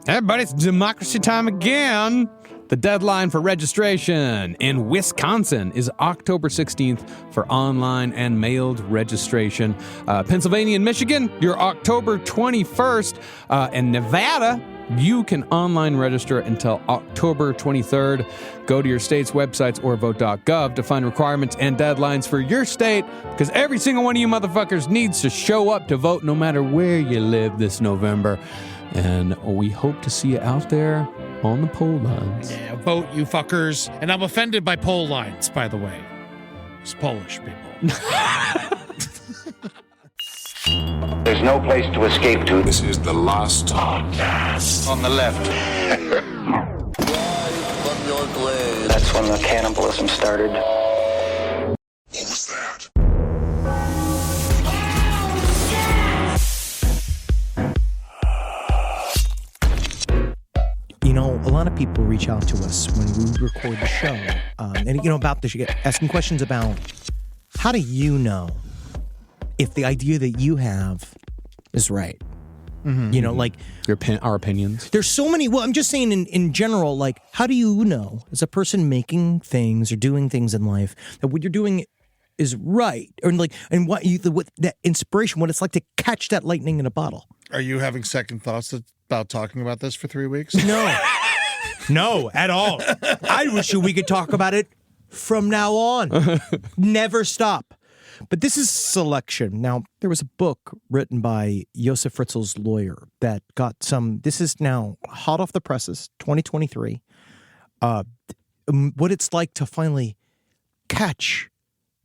Everybody, it's democracy time again. The deadline for registration in Wisconsin is October 16th for online and mailed registration. Pennsylvania and Michigan, you're October 21st. And Nevada, you can online register until October 23rd. Go to your state's websites or vote.gov to find requirements and deadlines for your state, because every single one of you motherfuckers needs to show up to vote no matter where you live this November. And we hope to see you out there on the poll lines. Yeah, vote, you fuckers. And I'm offended by poll lines, by the way. It's Polish people. There's no place to escape to. This is the last podcast. On the left. That's when the cannibalism started. What was that? You know, a lot of people reach out to us when we record the show, and about this, you get asking questions about how do you know if the idea that you have is right? Mm-hmm. Like our opinions. There's so many. Well, I'm just saying in general, like, how do you know as a person making things or doing things in life that what you're doing is right, or what that inspiration, what it's like to catch that lightning in a bottle? Are you having second thoughts about talking about this for 3 weeks? No, at all. I wish we could talk about it from now on. Never stop. But this is selection. Now, there was a book written by Josef Fritzl's lawyer that got some, this is now hot off the presses, 2023, what it's like to finally catch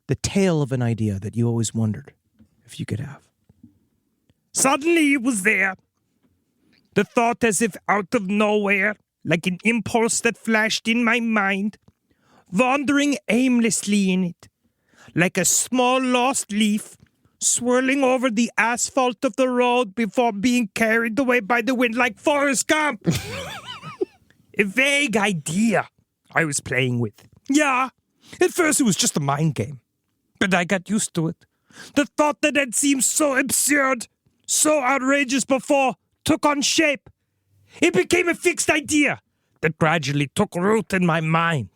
the tail of an idea that you always wondered if you could have. Suddenly it was there. The thought as if out of nowhere, like an impulse that flashed in my mind, wandering aimlessly in it, like a small lost leaf swirling over the asphalt of the road before being carried away by the wind like Forrest Gump. A vague idea I was playing with. Yeah, at first it was just a mind game, but I got used to it. The thought that had seemed so absurd, so outrageous before, took on shape. It became a fixed idea that gradually took root in my mind.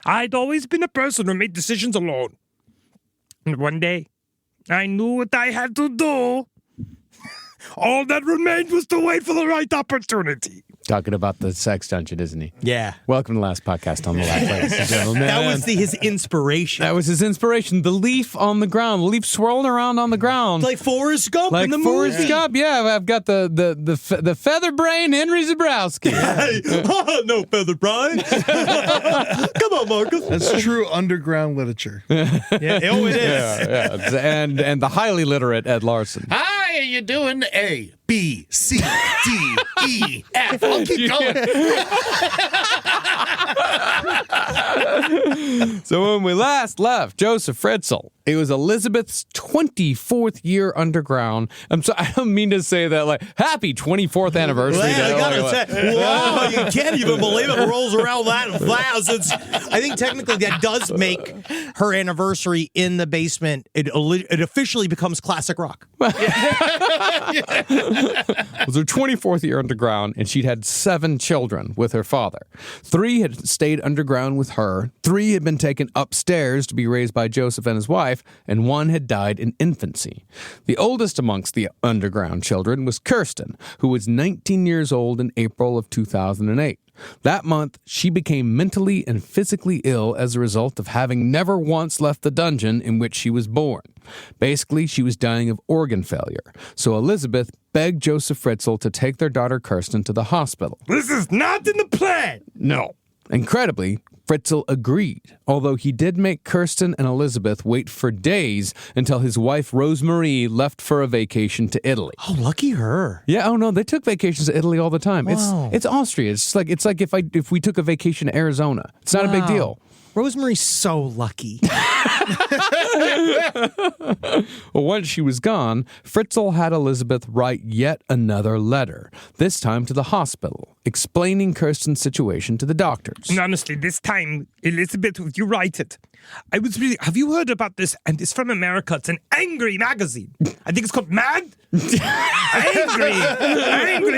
I'd always been a person who made decisions alone. And one day, I knew what I had to do. All that remained was to wait for the right opportunity. Talking about the sex dungeon, isn't he? Yeah. Welcome to the last podcast on the left, ladies and gentlemen. That was his inspiration. That was his inspiration. The leaf on the ground, the leaf swirling around on the ground, like Forrest Gump like in the Forrest movie. Gump. Yeah, I've got the feather brain Henry Zabrowski. No feather brain. Come on, Marcus. That's true underground literature. Yeah, oh, it is. Yeah. And the highly literate Ed Larson. How are you doing? A, B, C, D, E, F. I'll keep going. So when we last left Josef Fritzl, it was Elizabeth's 24th year underground. I don't mean to say that like happy 24th anniversary. I gotta say, wow, you can't even believe it rolls around that fast. I think technically that does make her anniversary in the basement. It officially becomes classic rock. It was her 24th year underground, and she'd had 7 children with her father. 3 had stayed underground with her, 3 had been taken upstairs to be raised by Joseph and his wife, and 1 had died in infancy. The oldest amongst the underground children was Kirsten, who was 19 years old in April of 2008. That month, she became mentally and physically ill as a result of having never once left the dungeon in which she was born. Basically, she was dying of organ failure, so Elizabeth begged Josef Fritzl to take their daughter Kirsten to the hospital. This is not in the plan. No. Incredibly, Fritzl agreed, although he did make Kirsten and Elizabeth wait for days until his wife Rosemarie left for a vacation to Italy. Oh, lucky her. Yeah, oh no, they took vacations to Italy all the time. Wow. It's Austria. It's like if we took a vacation to Arizona. It's not a big deal. Rosemarie's so lucky. Well, once she was gone, Fritzl had Elizabeth write yet another letter, this time to the hospital, explaining Kirsten's situation to the doctors. And honestly, this time, Elizabeth, you write it. Have you heard about this? And it's from America. It's an angry magazine. I think it's called Mad? Angry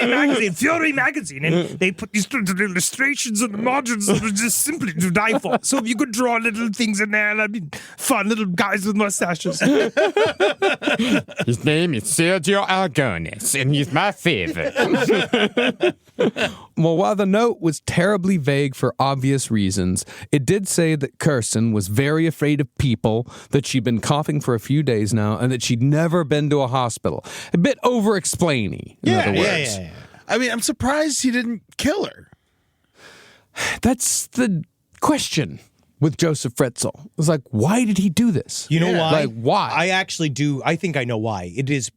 magazine, Fury magazine. And they put these little illustrations and the margins that are just simply to die for. So if you could draw little things in there, that'd be fun, little guys with mustaches. His name is Sergio Aragones, and he's my favorite. Well, while the note was terribly vague for obvious reasons, it did say that Kirsten was very afraid of people, that she'd been coughing for a few days now, and that she'd never been to a hospital. A bit over-explainy, in other words. Yeah. I mean, I'm surprised he didn't kill her. That's the question with Josef Fritzl. It was like, why did he do this? You know why? Like, why? I actually do. I think I know why. It is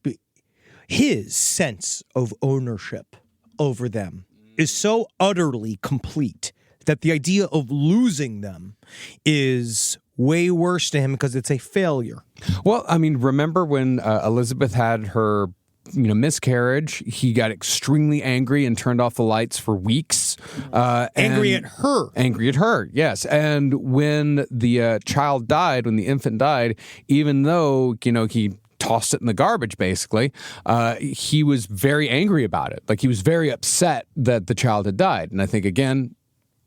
his sense of ownership over them is so utterly complete that the idea of losing them is way worse to him because it's a failure. Well, I mean, remember when Elizabeth had her miscarriage, he got extremely angry and turned off the lights for weeks. Angry at her. Angry at her, yes. And when the child died, when the infant died, even though, he tossed it in the garbage, basically, he was very angry about it. Like, he was very upset that the child had died. And I think, again,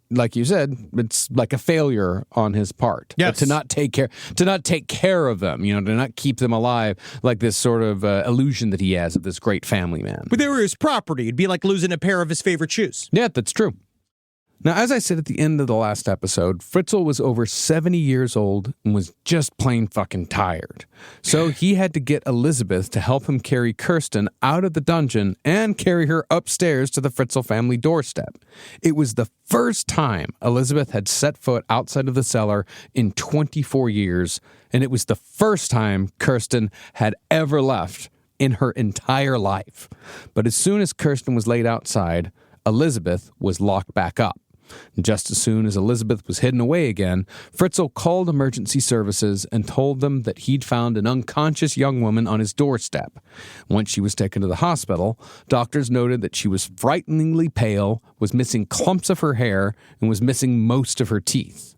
like you said, it's like a failure on his part. Yes. To not take care of them, to not keep them alive, like this sort of illusion that he has of this great family man. But they were his property. It'd be like losing a pair of his favorite shoes. Yeah, that's true. Now, as I said at the end of the last episode, Fritzl was over 70 years old and was just plain fucking tired. So he had to get Elizabeth to help him carry Kirsten out of the dungeon and carry her upstairs to the Fritzl family doorstep. It was the first time Elizabeth had set foot outside of the cellar in 24 years, and it was the first time Kirsten had ever left in her entire life. But as soon as Kirsten was laid outside, Elizabeth was locked back up. Just as soon as Elizabeth was hidden away again, Fritzl called emergency services and told them that he'd found an unconscious young woman on his doorstep. Once she was taken to the hospital, doctors noted that she was frighteningly pale, was missing clumps of her hair, and was missing most of her teeth.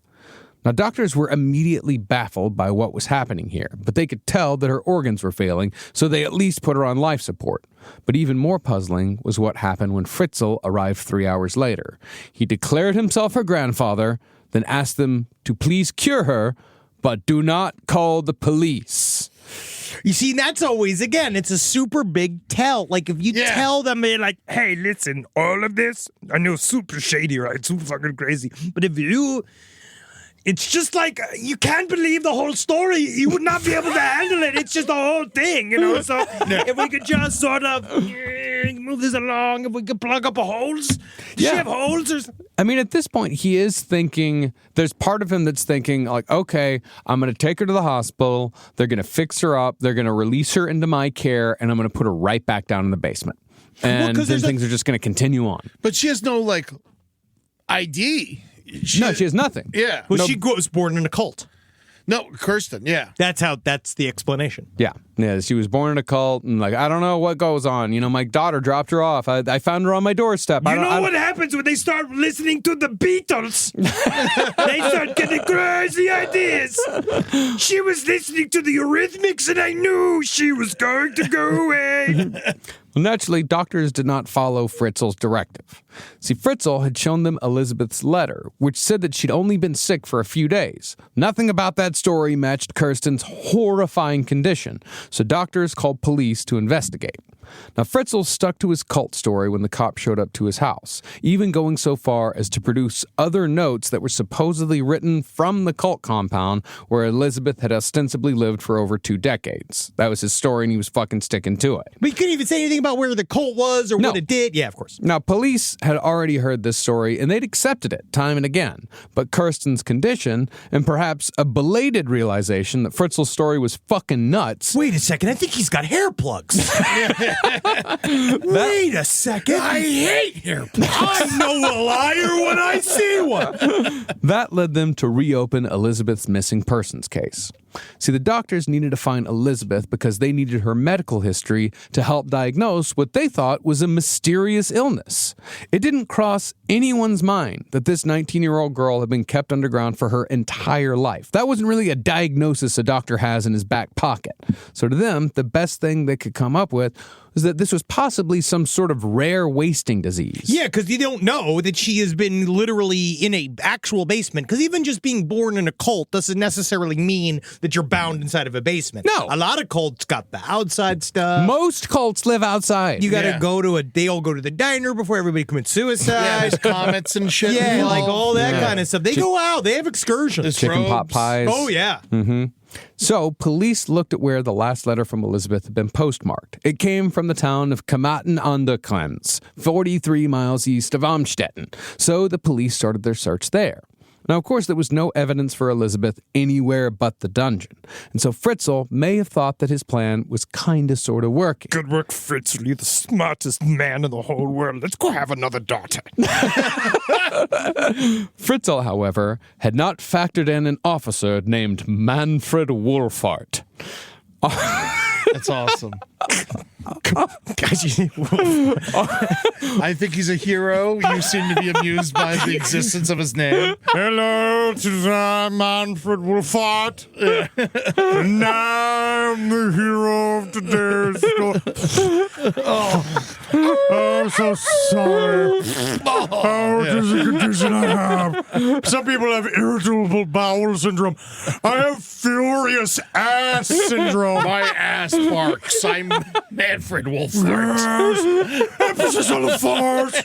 Now, doctors were immediately baffled by what was happening here, but they could tell that her organs were failing, so they at least put her on life support. But even more puzzling was what happened when Fritzl arrived 3 hours later. He declared himself her grandfather, then asked them to please cure her, but do not call the police. You see, that's always, again, it's a super big tell. Like, if you tell them, They're like, hey, listen, all of this, I know super shady, right? Super fucking crazy. But if you... It's just like, you can't believe the whole story. You would not be able to handle it. It's just the whole thing, So if we could just sort of move this along, if we could plug up holes. Does she have holes? I mean, at this point, he is thinking, there's part of him that's thinking, like, okay, I'm going to take her to the hospital. They're going to fix her up. They're going to release her into my care, and I'm going to put her right back down in the basement. And then things are just going to continue on. But she has no, ID. She has nothing. Yeah. Well, she was born in a cult. No, Kirsten, yeah. That's the explanation. Yeah, she was born in a cult, and I don't know what goes on. My daughter dropped her off. I found her on my doorstep. You know what happens when they start listening to the Beatles? They start getting crazy ideas. She was listening to the Eurythmics, and I knew she was going to go away. Well, naturally, doctors did not follow Fritzl's directive. See, Fritzl had shown them Elizabeth's letter, which said that she'd only been sick for a few days. Nothing about that story matched Kirsten's horrifying condition, so doctors called police to investigate. Now, Fritzl stuck to his cult story when the cops showed up to his house, even going so far as to produce other notes that were supposedly written from the cult compound where Elizabeth had ostensibly lived for over 2 decades. That was his story, and he was fucking sticking to it. But you couldn't even say anything about where the cult was or No. what it did? Yeah, of course. Now, police had already heard this story and they'd accepted it time and again. But Kirsten's condition and perhaps a belated realization that Fritzl's story was fucking nuts. Wait a second. I think he's got hair plugs. Wait a second. I hate hair plugs. I know a liar when I see one. That led them to reopen Elizabeth's missing persons case. See, the doctors needed to find Elizabeth because they needed her medical history to help diagnose what they thought was a mysterious illness. It didn't cross anyone's mind that this 19-year-old girl had been kept underground for her entire life. That wasn't really a diagnosis a doctor has in his back pocket. So to them, the best thing they could come up with was that this was possibly some sort of rare wasting disease. Yeah, because you don't know that she has been literally in a actual basement. Because even just being born in a cult doesn't necessarily mean that you're bound inside of a basement. No. A lot of cults got the outside stuff. Most cults live outside. You got to Yeah. they all go to the diner before everybody commits suicide. Yeah, there's comets and shit. Yeah, involved. like all that kind of stuff. They go out. They have excursions. There's Chicken pot robes. pies. Oh, yeah. So, police looked at where the last letter from Elizabeth had been postmarked. It came from the town of Kamaten an der Krems, 43 miles east of Amstetten. So, the police started their search there. Now, of course, there was no evidence for Elizabeth anywhere but the dungeon. And so Fritzl may have thought that his plan was kinda sorta working. Good work, Fritzl. You're the smartest man in the whole world. Let's go have another daughter. Fritzl, however, had not factored in an officer named Manfred Wohlfahrt. That's awesome. Guys, I think he's a hero. You seem to be amused by the existence of his name. Hello, this is Manfred Wolfart. And I'm the hero of today's story. I'm so sorry. Oh, this is a condition I have. Some people have irritable bowel syndrome. I have furious ass syndrome. My ass barks. I'm Manfred Wolfhard. Yes. Emphasis on the farce.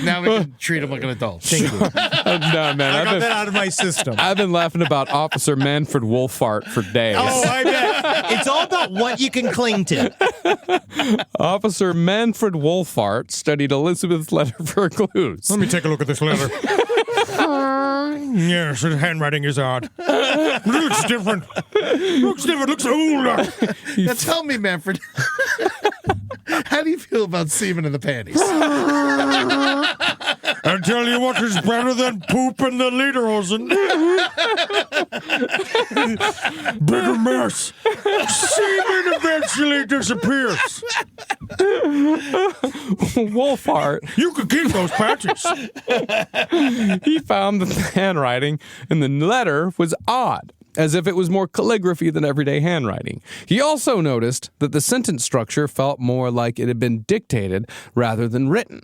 Now we can treat him like an adult. No, man, I got that out of my system. I've been laughing about Officer Manfred Wolfhart for days. Oh, I bet. It's all about what you can cling to. Officer Manfred Wolfhart studied Elizabeth's letter for clues. Let me take a look at this letter. Yes, the handwriting is odd. It looks different. Looks older. Now tell me, Manfred, how do you feel about semen in the panties? I tell you what is better than poop in the lederhosen. Bigger mess. Semen eventually disappears. Wolfhart, You can keep those patches. he found that the handwriting in the letter was odd, as if it was more calligraphy than everyday handwriting. He also noticed that the sentence structure felt more like it had been dictated rather than written.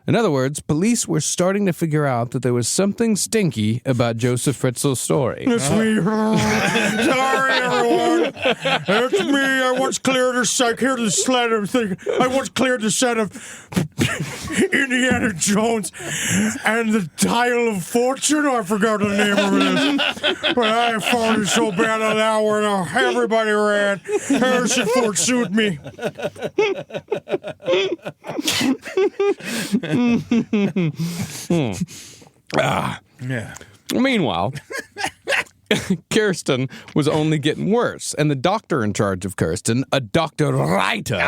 In other words, police were starting to figure out that there was something stinky about Josef Fritzl's story. It's me. Sorry, everyone. It's me. I once cleared the set. Here's the letter thing. I once cleared the set of Indiana Jones and the Dial of Fortune. I forgot the name of it. But I found it so bad an hour and everybody ran. Harrison Ford sued me. Yeah. Meanwhile, Kirsten was only getting worse, and the doctor in charge of Kirsten, a Dr. Reiter,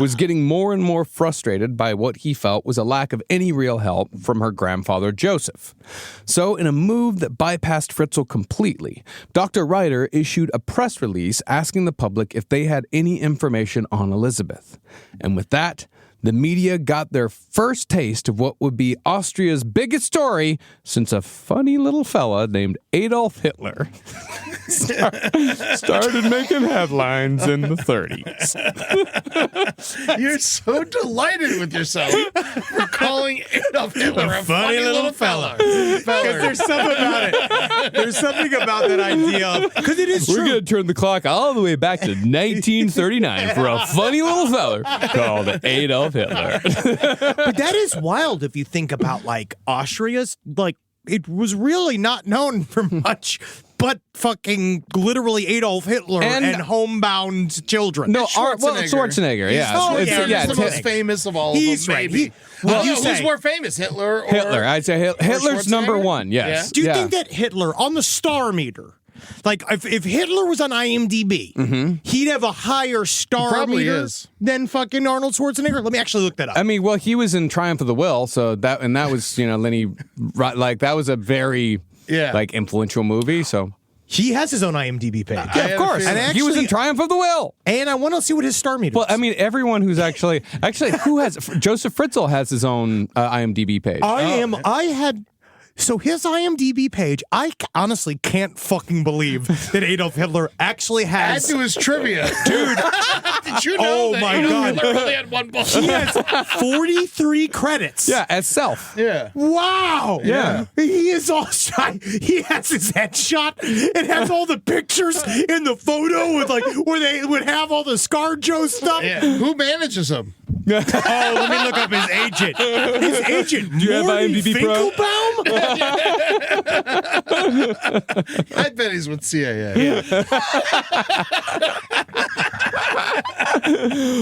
was getting more and more frustrated by what he felt was a lack of any real help from her grandfather, Joseph. So, in a move that bypassed Fritzl completely, Dr. Reiter issued a press release asking the public if they had any information on Elizabeth. And with that, the media got their first taste of what would be Austria's biggest story since a funny little fella named Adolf Hitler started making headlines in the 30s. You're so delighted with yourself for calling Adolf Hitler a funny little fella. Because there's something about it. There's something about that idea. Because it is We're true. going to turn the clock all the way back to 1939 for a funny little feller called Adolf Hitler. But that is wild if you think about, like, Austria's, like, it was really not known for much but fucking literally Adolf Hitler and homebound children. No, Schwarzenegger. Yeah, He's the most famous of all of them. Right. Maybe. Who's more famous, Hitler? Or Hitler. I'd say Hitler's number one. Yes. Do you think that Hitler on the star meter? Like, if Hitler was on IMDb, he'd have a higher star meter than fucking Arnold Schwarzenegger. Let me actually look that up. I mean, well, he was in Triumph of the Will, so that was, Lenny, that was a very influential movie. So he has his own IMDb page. Yeah, of course. And actually, he was in Triumph of the Will. And I want to see what his star meter is. Well, I mean, everyone who's actually who has Josef Fritzl has his own IMDb page. So his IMDb page, I honestly can't fucking believe that Adolf Hitler actually has. Add to his trivia. Dude. Did you know that Hitler really had one book? He has 43 credits. Yeah, as self. Yeah. Wow. Yeah. He is all shy. He has his headshot. It has all the pictures in the photo with where they would have all the ScarJo stuff. Yeah. Who manages him? Let me look up his agent. His agent, Do you have IMDb Pro? Finkelbaum? I bet he's with CIA.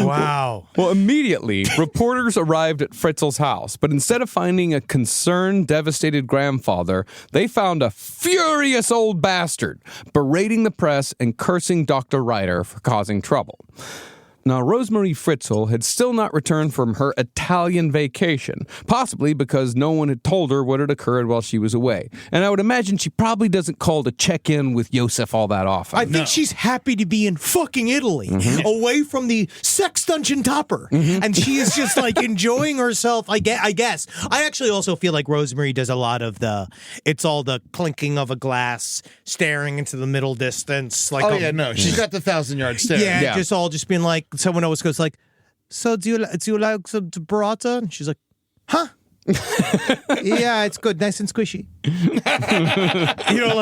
Wow. Well, immediately, reporters arrived at Fritzl's house, but instead of finding a concerned, devastated grandfather, they found a furious old bastard berating the press and cursing Dr. Ryder for causing trouble. Now, Rosemarie Fritzl had still not returned from her Italian vacation, possibly because no one had told her what had occurred while she was away. And I would imagine she probably doesn't call to check in with Josef all that often. I think she's happy to be in fucking Italy, away from the sex dungeon topper. And she is just enjoying herself, I guess. I actually also feel like Rosemary does a lot of it's all the clinking of a glass, staring into the middle distance. She's got the 1,000-yard stare. Yeah, just being like, someone always goes like, so do you like some burrata? And she's like, huh? Yeah, it's good, nice and squishy.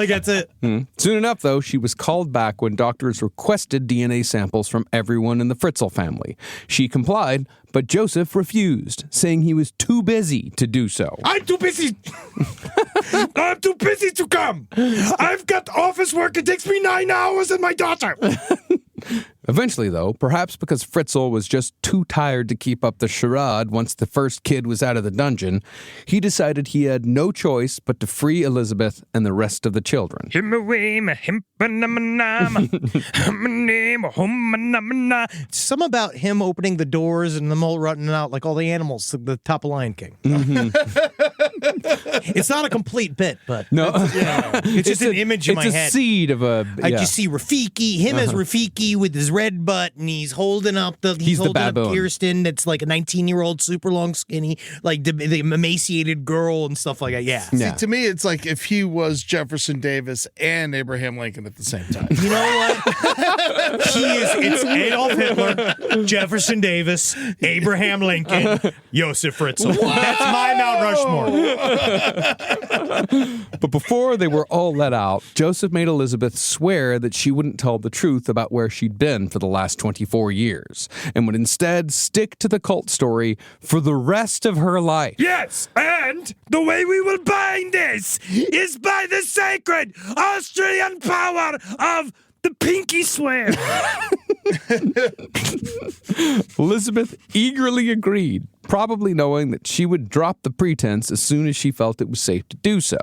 That's it. Soon enough, though, she was called back when doctors requested DNA samples from everyone in the Fritzl family. She complied, but Josef refused, saying he was too busy to do so. I'm too busy. I'm too busy to come. I've got office work. It takes me 9 hours and my daughter. Eventually, though, perhaps because Fritzl was just too tired to keep up the charade once the first kid was out of the dungeon, he decided he had no choice but to free Elizabeth and the rest of the children. Some about him opening the doors and them all running out like all the animals at the top of Lion King. It's not a complete bit, but no, it's just an image in my head. It's a seed of a. I just see Rafiki, him as Rafiki with his red butt, and he's holding up he's holding up Kirsten, that's like a 19-year-old, super long, skinny, like the emaciated girl and stuff like that. Yeah. See, to me, it's like if he was Jefferson Davis and Abraham Lincoln at the same time. You know what? It's Adolf Hitler, Jefferson Davis, Abraham Lincoln, Josef Fritzl. That's my Mount Rushmore. But before they were all let out, Joseph made Elizabeth swear that she wouldn't tell the truth about where she'd been for the last 24 years, and would instead stick to the cult story for the rest of her life. Yes, and the way we will bind this is by the sacred Austrian power of the pinky swear. Elizabeth eagerly agreed, probably knowing that she would drop the pretense as soon as she felt it was safe to do so.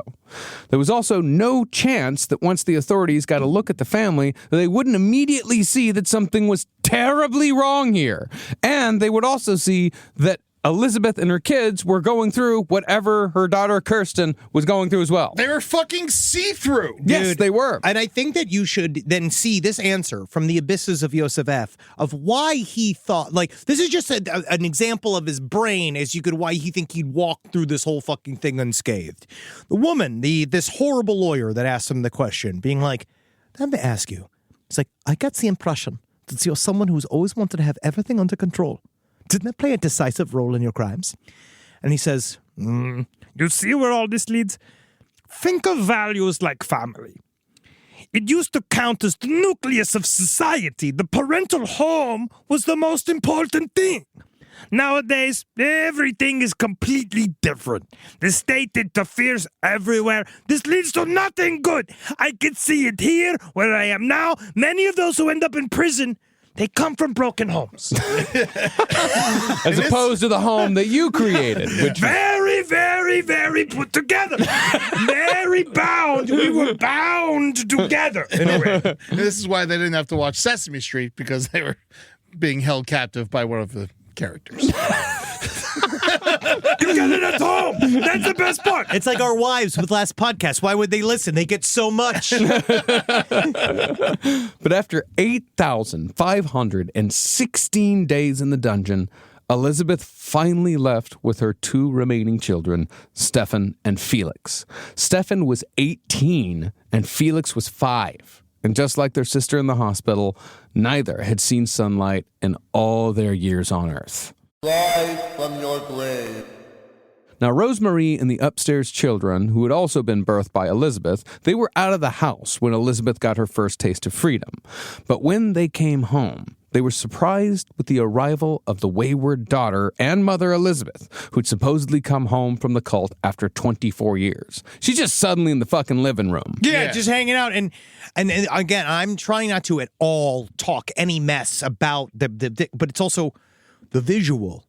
There was also no chance that once the authorities got a look at the family, they wouldn't immediately see that something was terribly wrong here. And they would also see that Elizabeth and her kids were going through whatever her daughter Kirsten was going through as well. They were fucking see-through. Yes, they were. And I think that you should then see this answer from the abysses of Josef F. of why he thought, this is just an example of his brain as you could why he think he'd walk through this whole fucking thing unscathed. The woman, this horrible lawyer that asked him the question, being like, let me ask you. It's like, I got the impression that you're someone who's always wanted to have everything under control. Didn't that play a decisive role in your crimes? And he says, You see where all this leads? Think of values like family. It used to count as the nucleus of society. The parental home was the most important thing. Nowadays, everything is completely different. The state interferes everywhere. This leads to nothing good. I can see it here, where I am now. Many of those who end up in prison, they come from broken homes. As opposed to the home that you created, which Very, very, very put together. Very bound. We were bound together in a way. And this is why they didn't have to watch Sesame Street, because they were being held captive by one of the characters. You get it at home. That's the best part. It's like our wives with last podcast. Why would they listen? They get so much. But after 8,516 days in the dungeon, Elizabeth finally left with her 2 remaining children, Stefan and Felix. Stefan was 18 and Felix was 5. And just like their sister in the hospital, neither had seen sunlight in all their years on Earth. Rise from your grave. Now, Rosemarie and the upstairs children, who had also been birthed by Elizabeth, they were out of the house when Elizabeth got her first taste of freedom. But when they came home, they were surprised with the arrival of the wayward daughter and mother Elizabeth, who'd supposedly come home from the cult after 24 years. She's just suddenly in the fucking living room. Yeah, just hanging out. And again, I'm trying not to at all talk any mess about the but it's also the visual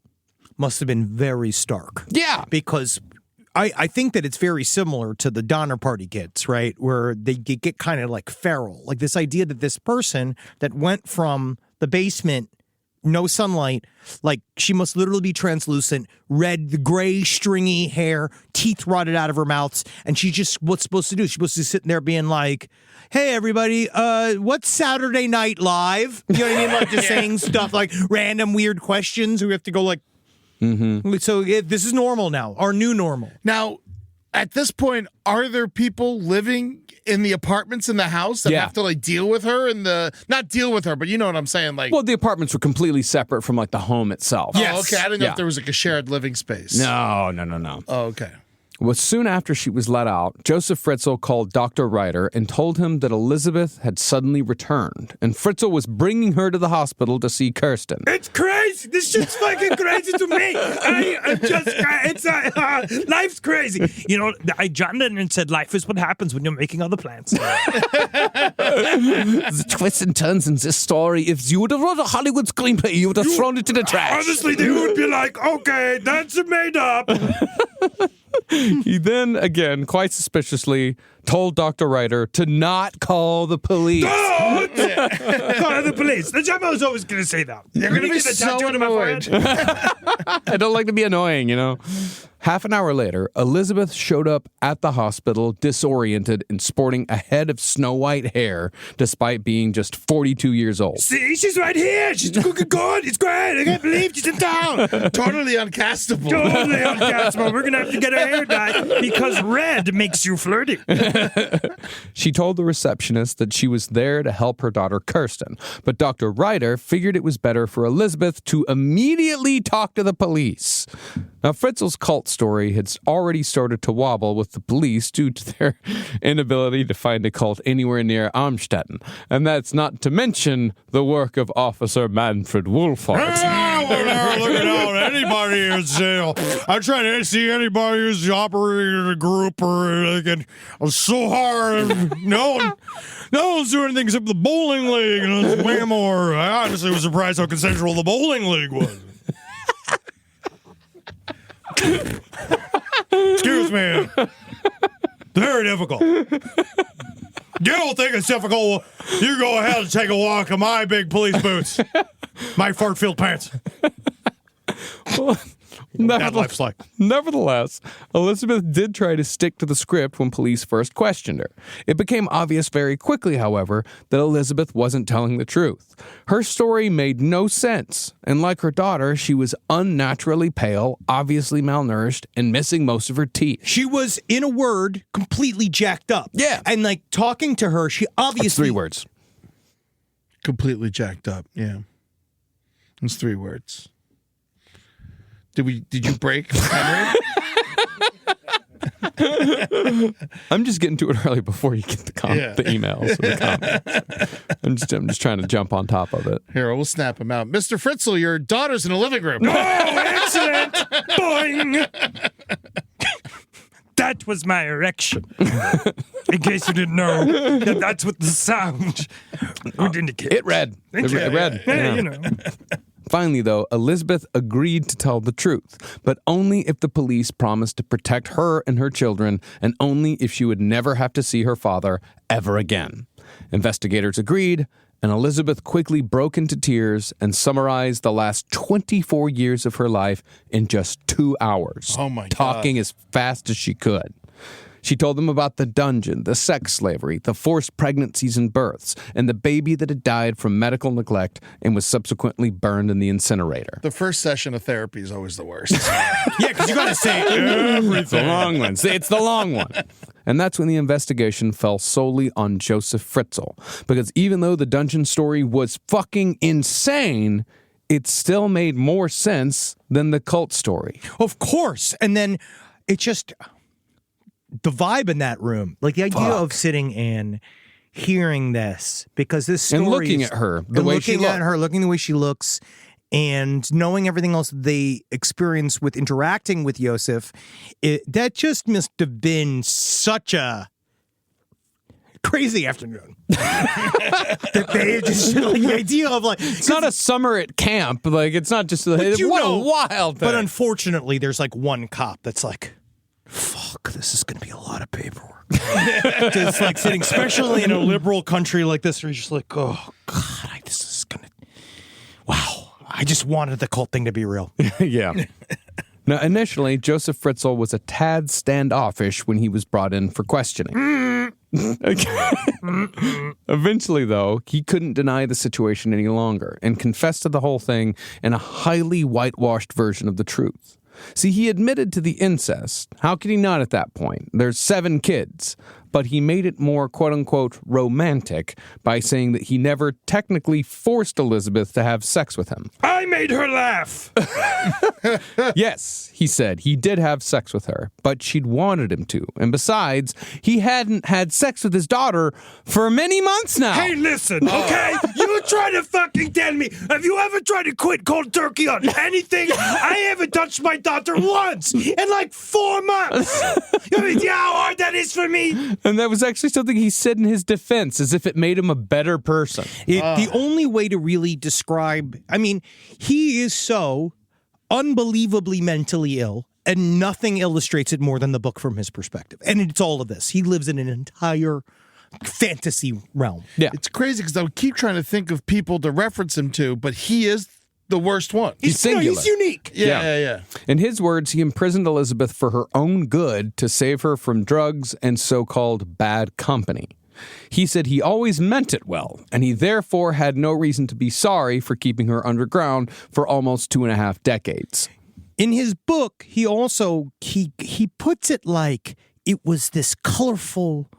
must have been very stark. Yeah. Because I think that it's very similar to the Donner Party kids, right? Where they get kind of like feral. Like this idea that this person that went from the basement, no sunlight, like she must literally be translucent, red, gray, stringy hair, teeth rotted out of her mouths. And she just, what's supposed to do? She's supposed to be sitting there being like, hey, everybody, what's Saturday Night Live? You know what I mean? Like just saying stuff like random weird questions. We have to go like, So this is normal now, our new normal. Now, at this point, are there people living in the apartments in the house that Yeah. have to like deal with her and not deal with her, but you know what I'm saying? Like, Well, the apartments were completely separate from like the home itself. oh, okay, I didn't know Yeah. if there was like a shared living space. No. Oh, okay. Well, soon after she was let out, Josef Fritzl called Dr. Reiter and told him that Elizabeth had suddenly returned, and Fritzl was bringing her to the hospital to see Kirsten. It's crazy. This shit's fucking crazy to me. I'm just, life's crazy. You know, I joined in and said, life is what happens when you're making other plans. The twists and turns in this story, if you would have wrote a Hollywood screenplay, you would have thrown it in the trash. Honestly, they would be like, okay, that's made up. He then, again, quite suspiciously, told Dr. Reiter to not call the police. Don't call the police. The Gemma was always going to say that. You're going to be get a so tattoo on my annoyed. forehead. I don't like to be annoying, you know. Half an hour later, Elizabeth showed up at the hospital disoriented and sporting a head of snow white hair, despite being just 42 years old. See, she's right here. She's cooking good. It's great. I can't believe she's in town. Totally uncastable. Totally uncastable. We're going to have to get her hair dyed because red makes you flirty. She told the receptionist that she was there to help her daughter Kirsten, but Dr. Reiter figured it was better for Elizabeth to immediately talk to the police. Now, Fritzl's cult story had already started to wobble with the police due to their inability to find a cult anywhere near Amstetten, and that's not to mention the work of Officer Manfred Wolfhard. We're never looking out at anybody in jail. I try to see anybody who's operating a group or like so hard. No one's doing anything except the bowling league, and it's way more. I honestly was surprised how consensual the bowling league was. Excuse me. Very difficult. You don't think it's difficult? You go ahead and take a walk in my big police boots. My fart-filled pants. That life's like. Nevertheless, Elizabeth did try to stick to the script when police first questioned her. It became obvious very quickly, however, that Elizabeth wasn't telling the truth. Her story made no sense, and like her daughter, she was unnaturally pale, obviously malnourished, and missing most of her teeth. She was, in a word, completely jacked up. Yeah. And like talking to her, she obviously. That's 3 words. Completely jacked up. Yeah. It's 3 words. Did you break Henry? I'm just getting to it early before you get the emails and the comments. I'm just trying to jump on top of it. Here, we'll snap him out. Mr. Fritzl, your daughter's in the living room. Oh, excellent! Boing! That was my erection. In case you didn't know, that's what the sound would indicate. It read. It read. Yeah, Yeah. Finally, though, Elizabeth agreed to tell the truth, but only if the police promised to protect her and her children, and only if she would never have to see her father ever again. Investigators agreed, and Elizabeth quickly broke into tears and summarized the last 24 years of her life in just 2 hours. Oh, my God. Talking as fast as she could. She told them about the dungeon, the sex slavery, the forced pregnancies and births, and the baby that had died from medical neglect and was subsequently burned in the incinerator. The first session of therapy is always the worst. Yeah, because you got to say everything. It's the long one. It's the long one. And that's when the investigation fell solely on Josef Fritzl. Because even though the dungeon story was fucking insane, it still made more sense than the cult story. Of course. And then it just... the vibe in that room, like the idea of sitting and hearing this, because this story and looking at her the way she looking at her, looking the way she looks, and knowing everything else they experience with interacting with Josef, that just must have been such a crazy afternoon. That they just like the idea of like it's not a summer at camp, like it's not just what a wild thing. But unfortunately, there's like one cop that's like, fuck, this is going to be a lot of paperwork. Just like sitting, especially in a liberal country like this, where you're just like, oh, God, this is going to... Wow, I just wanted the cult thing to be real. Yeah. Now, initially, Josef Fritzl was a tad standoffish when he was brought in for questioning. Eventually, though, he couldn't deny the situation any longer and confessed to the whole thing in a highly whitewashed version of the truth. See, he admitted to the incest. How could he not at that point? There's 7 kids. But he made it more, quote-unquote, romantic by saying that he never technically forced Elizabeth to have sex with him. I made her laugh. Yes, he said, he did have sex with her, but she'd wanted him to. And besides, he hadn't had sex with his daughter for many months now. Hey, listen, okay? You try to fucking tell me, have you ever tried to quit cold turkey on anything? I haven't touched my daughter once in like 4 months. You know how hard that is for me? And that was actually something he said in his defense, as if it made him a better person. The only way to really describe, I mean, he is so unbelievably mentally ill, and nothing illustrates it more than the book from his perspective. And it's all of this. He lives in an entire fantasy realm. Yeah. It's crazy because I would keep trying to think of people to reference him to, but he is the worst one. He's singular. He's unique. Yeah. In his words, he imprisoned Elizabeth for her own good to save her from drugs and so-called bad company. He said he always meant it well, and he therefore had no reason to be sorry for keeping her underground for almost 2.5 decades. In his book, he also, he puts it like it was this colorful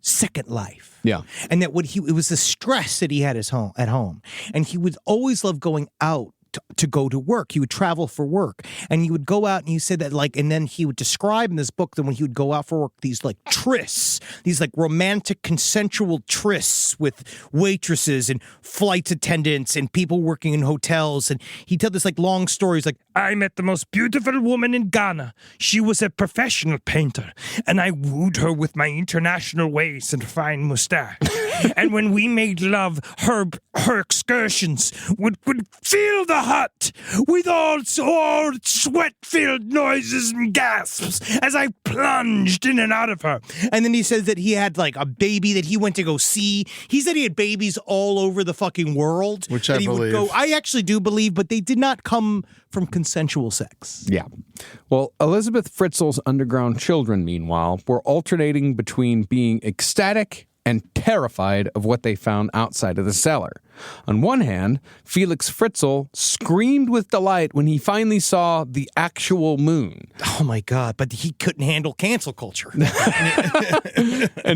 second life. Yeah. And that it was the stress that he had at home. And he would always love going out to go to work. He would travel for work, and he would go out, and he said that like, and then he would describe in this book that when he would go out for work, these like trysts, these like romantic consensual trysts with waitresses and flight attendants and people working in hotels. And he'd tell this like long stories like, I met the most beautiful woman in Ghana. She was a professional painter, and I wooed her with my international ways and fine mustache. And when we made love, her excursions would fill the hut with all sweat-filled noises and gasps as I plunged in and out of her. And then he says that he had like a baby that he went to go see. He said he had babies all over the fucking world. Which I believe. I actually do believe, but they did not come from consensual sex. Yeah. Well, Elizabeth Fritzl's underground children, meanwhile, were alternating between being ecstatic and terrified of what they found outside of the cellar. On one hand, Felix Fritzl screamed with delight when he finally saw the actual moon. Oh my God, but he couldn't handle cancel culture. And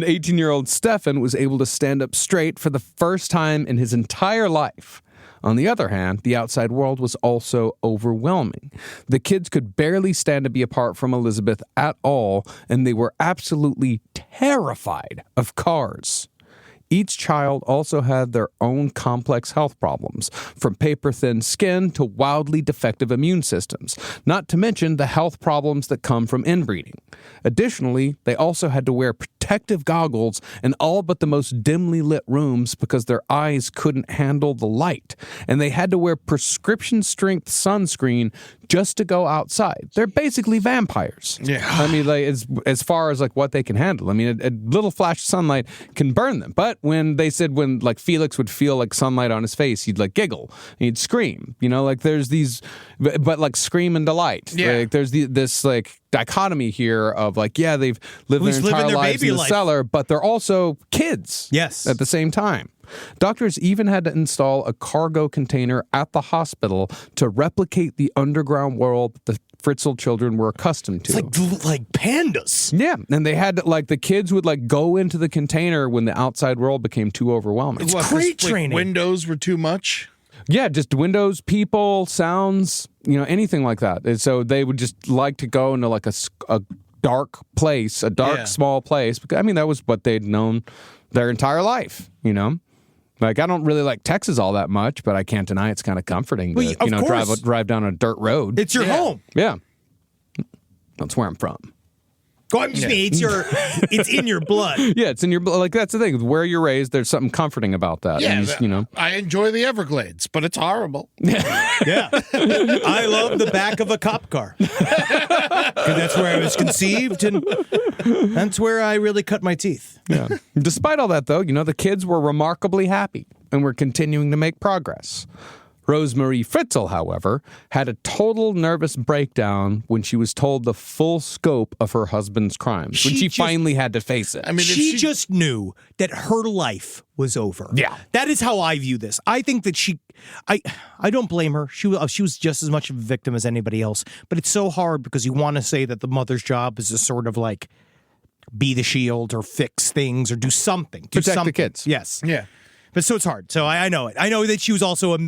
18-year-old Stefan was able to stand up straight for the first time in his entire life. On the other hand, the outside world was also overwhelming. The kids could barely stand to be apart from Elizabeth at all, and they were absolutely terrified of cars. Each child also had their own complex health problems, from paper-thin skin to wildly defective immune systems, not to mention the health problems that come from inbreeding. Additionally, they also had to wear protective goggles in all but the most dimly lit rooms because their eyes couldn't handle the light, and they had to wear prescription-strength sunscreen just to go outside. They're basically vampires. Yeah. I mean, like, as far as like what they can handle. I mean, a little flash of sunlight can burn them. But when they said when like Felix would feel like sunlight on his face, he'd like giggle, he'd scream. You know, like there's these, but like scream and delight. Yeah. Like there's this like dichotomy here of like, yeah, they've lived Who's their entire living their lives baby in the life. cellar, but they're also kids. Yes. At the same time. Doctors even had to install a cargo container at the hospital to replicate the underground world that the Fritzl children were accustomed to. It's like pandas. Yeah, and they had to, like, the kids would like go into the container when the outside world became too overwhelming. What, 'cause, crate like, training. windows were too much. Yeah, just windows, people, sounds, you know, anything like that. And so they would just like to go into like a dark place, a dark, Yeah. small place. Because I mean, that was what they'd known their entire life, you know? Like, I don't really like Texas all that much, but I can't deny it's kind of comforting to, Well, of you know, course. drive down a dirt road. It's your home. Yeah. That's where I'm from. Go on, it's in your blood. Yeah, it's in your blood. Like, that's the thing. Where you're raised, there's something comforting about that. Yeah, And you know. I enjoy the Everglades, but it's horrible. Yeah. I love the back of a cop car. 'Cause that's where I was conceived, and that's where I really cut my teeth. Yeah. Despite all that, though, you know, the kids were remarkably happy and were continuing to make progress. Rosemarie Fritzl, however, had a total nervous breakdown when she was told the full scope of her husband's crimes, when she finally had to face it. I mean, if She just knew that her life was over. Yeah. That is how I view this. I think that I don't blame her. She was just as much of a victim as anybody else. But it's so hard because you want to say that the mother's job is to sort of like be the shield or fix things or do something. Protect the kids. Yes. yeah. But so it's hard. So I know it. I know that she was also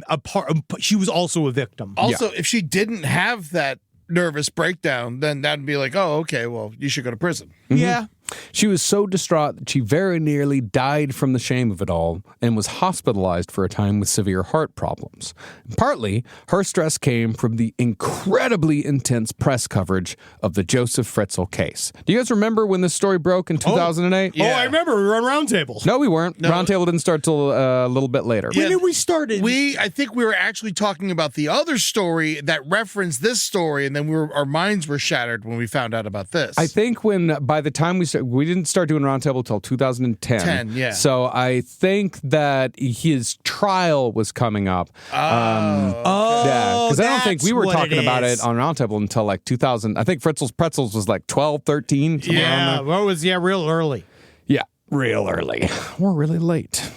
she was also a victim. Also, if she didn't have that nervous breakdown, then that'd be like, oh, okay, well, you should go to prison. Yeah. She was so distraught that she very nearly died from the shame of it all and was hospitalized for a time with severe heart problems. Partly, her stress came from the incredibly intense press coverage of the Josef Fritzl case. Do you guys remember when this story broke in 2008? Yeah. Oh, I remember we were on Roundtable. No, we weren't. Roundtable didn't start till a little bit later. When did we start it? I think we were actually talking about the other story that referenced this story, and then our minds were shattered when we found out about this. I think by the time we didn't start doing Roundtable till 2010. Yeah. So I think that his trial was coming up. Yeah, because I don't think we were talking about it on Roundtable until like 2000. I think Fritzl's Pretzels was like 12, 13. somewhere around Yeah, there. well, it was real early. Yeah, real early. We're really late.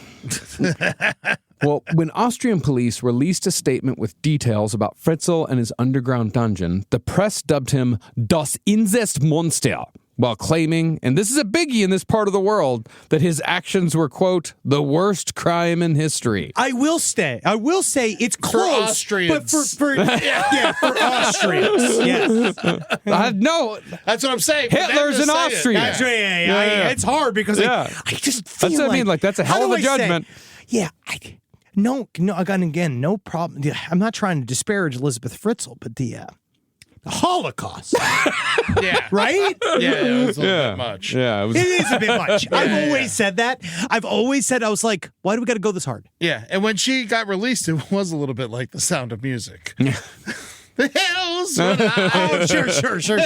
Well, when Austrian police released a statement with details about Fritzl and his underground dungeon, the press dubbed him Das Inzestmonster, while claiming, and this is a biggie in this part of the world, that his actions were, quote, the worst crime in history. I will say it's close. Austrians. But for Austrians. Yes. No, That's what I'm saying. Hitler's an Austrian. That's right. Yeah. It's hard because I just feel That's what I mean. Like, that's a hell of a judgment. Yeah. No, again, no problem. Yeah, I'm not trying to disparage Elizabeth Fritzl, but the Holocaust, Yeah. right? Yeah, it was a little bit much. Yeah, it was. It is a bit much. I've always said that. I've always said, I was like, why do we got to go this hard? Yeah, and when she got released, it was a little bit like The Sound of Music. The hills. Oh, sure.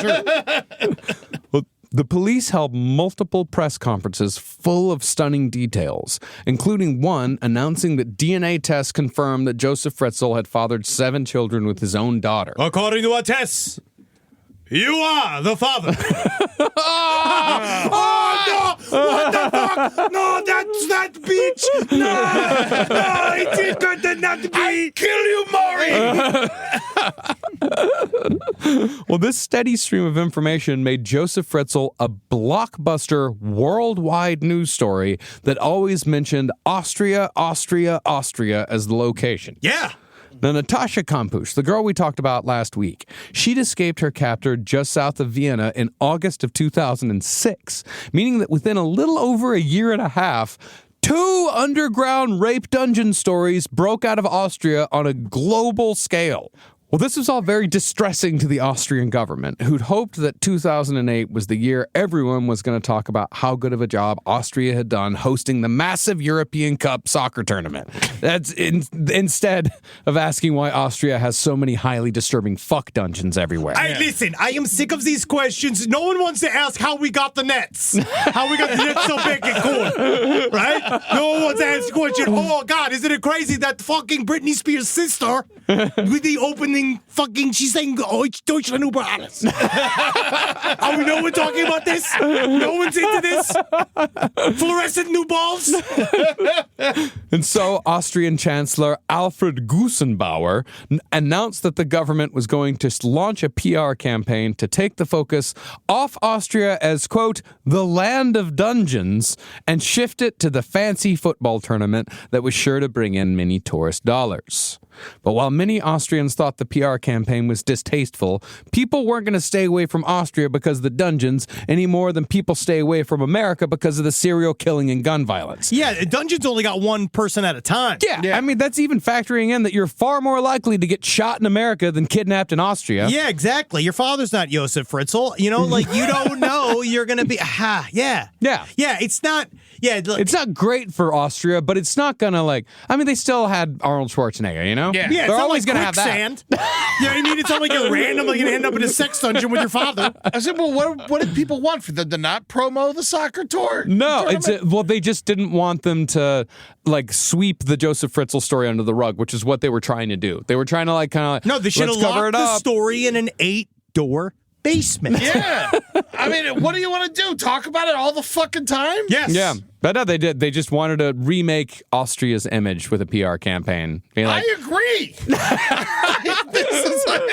Well, the police held multiple press conferences full of stunning details, including one announcing that DNA tests confirmed that Josef Fritzl had fathered 7 children with his own daughter. According to our tests, you are the father. Oh, no! What the fuck? No, that's that bitch! No, it could not be! Kill you, Maury. Well, this steady stream of information made Josef Fritzl a blockbuster worldwide news story that always mentioned Austria, Austria, Austria as the location. Yeah. Now, Natasha Kampusch, the girl we talked about last week, she'd escaped her captor just south of Vienna in August of 2006, meaning that within a little over a year and a half, 2 underground rape dungeon stories broke out of Austria on a global scale. Well, this was all very distressing to the Austrian government, who'd hoped that 2008 was the year everyone was going to talk about how good of a job Austria had done hosting the massive European Cup soccer tournament. That's instead of asking why Austria has so many highly disturbing fuck dungeons everywhere. Hey, listen, I am sick of these questions. No one wants to ask how we got the nets. How we got the nets so big and cool, right? No one wants to ask the question, oh, God, isn't it crazy that fucking Britney Spears' sister with the opening fucking, she's saying, oh, it's Deutschland über alles. Oh, no one talking about this? No one's into this? Fluorescent new balls? And so Austrian Chancellor Alfred Gusenbauer announced that the government was going to launch a PR campaign to take the focus off Austria as, quote, the land of dungeons, and shift it to the fancy football tournament that was sure to bring in many tourist dollars. But while many Austrians thought the PR campaign was distasteful, people weren't going to stay away from Austria because of the dungeons any more than people stay away from America because of the serial killing and gun violence. Yeah, dungeons only got one person at a time. Yeah, I mean, that's even factoring in that you're far more likely to get shot in America than kidnapped in Austria. Yeah, exactly. Your father's not Josef Fritzl. You know, like, you don't know you're going to be, yeah. Yeah. Yeah, it's not, It's not great for Austria, but it's not going to, like, I mean, they still had Arnold Schwarzenegger, you know? Yeah. Yeah, it's They're not always like going to have that. quicksand. You know what I mean? It's not like you're randomly going to end up in a sex dungeon with your father. I said, well, what did people want for them to not promo the soccer tour? No, they just didn't want them to, like, sweep the Josef Fritzl story under the rug, which is what they were trying to do. They were trying to, like, kind of, No, they should have cover locked it the up. story in an 8-door basement. Yeah. I mean, what do you want to do? Talk about it all the fucking time? Yes. Yeah, but no, they did. They just wanted to remake Austria's image with a PR campaign. Being like, I agree.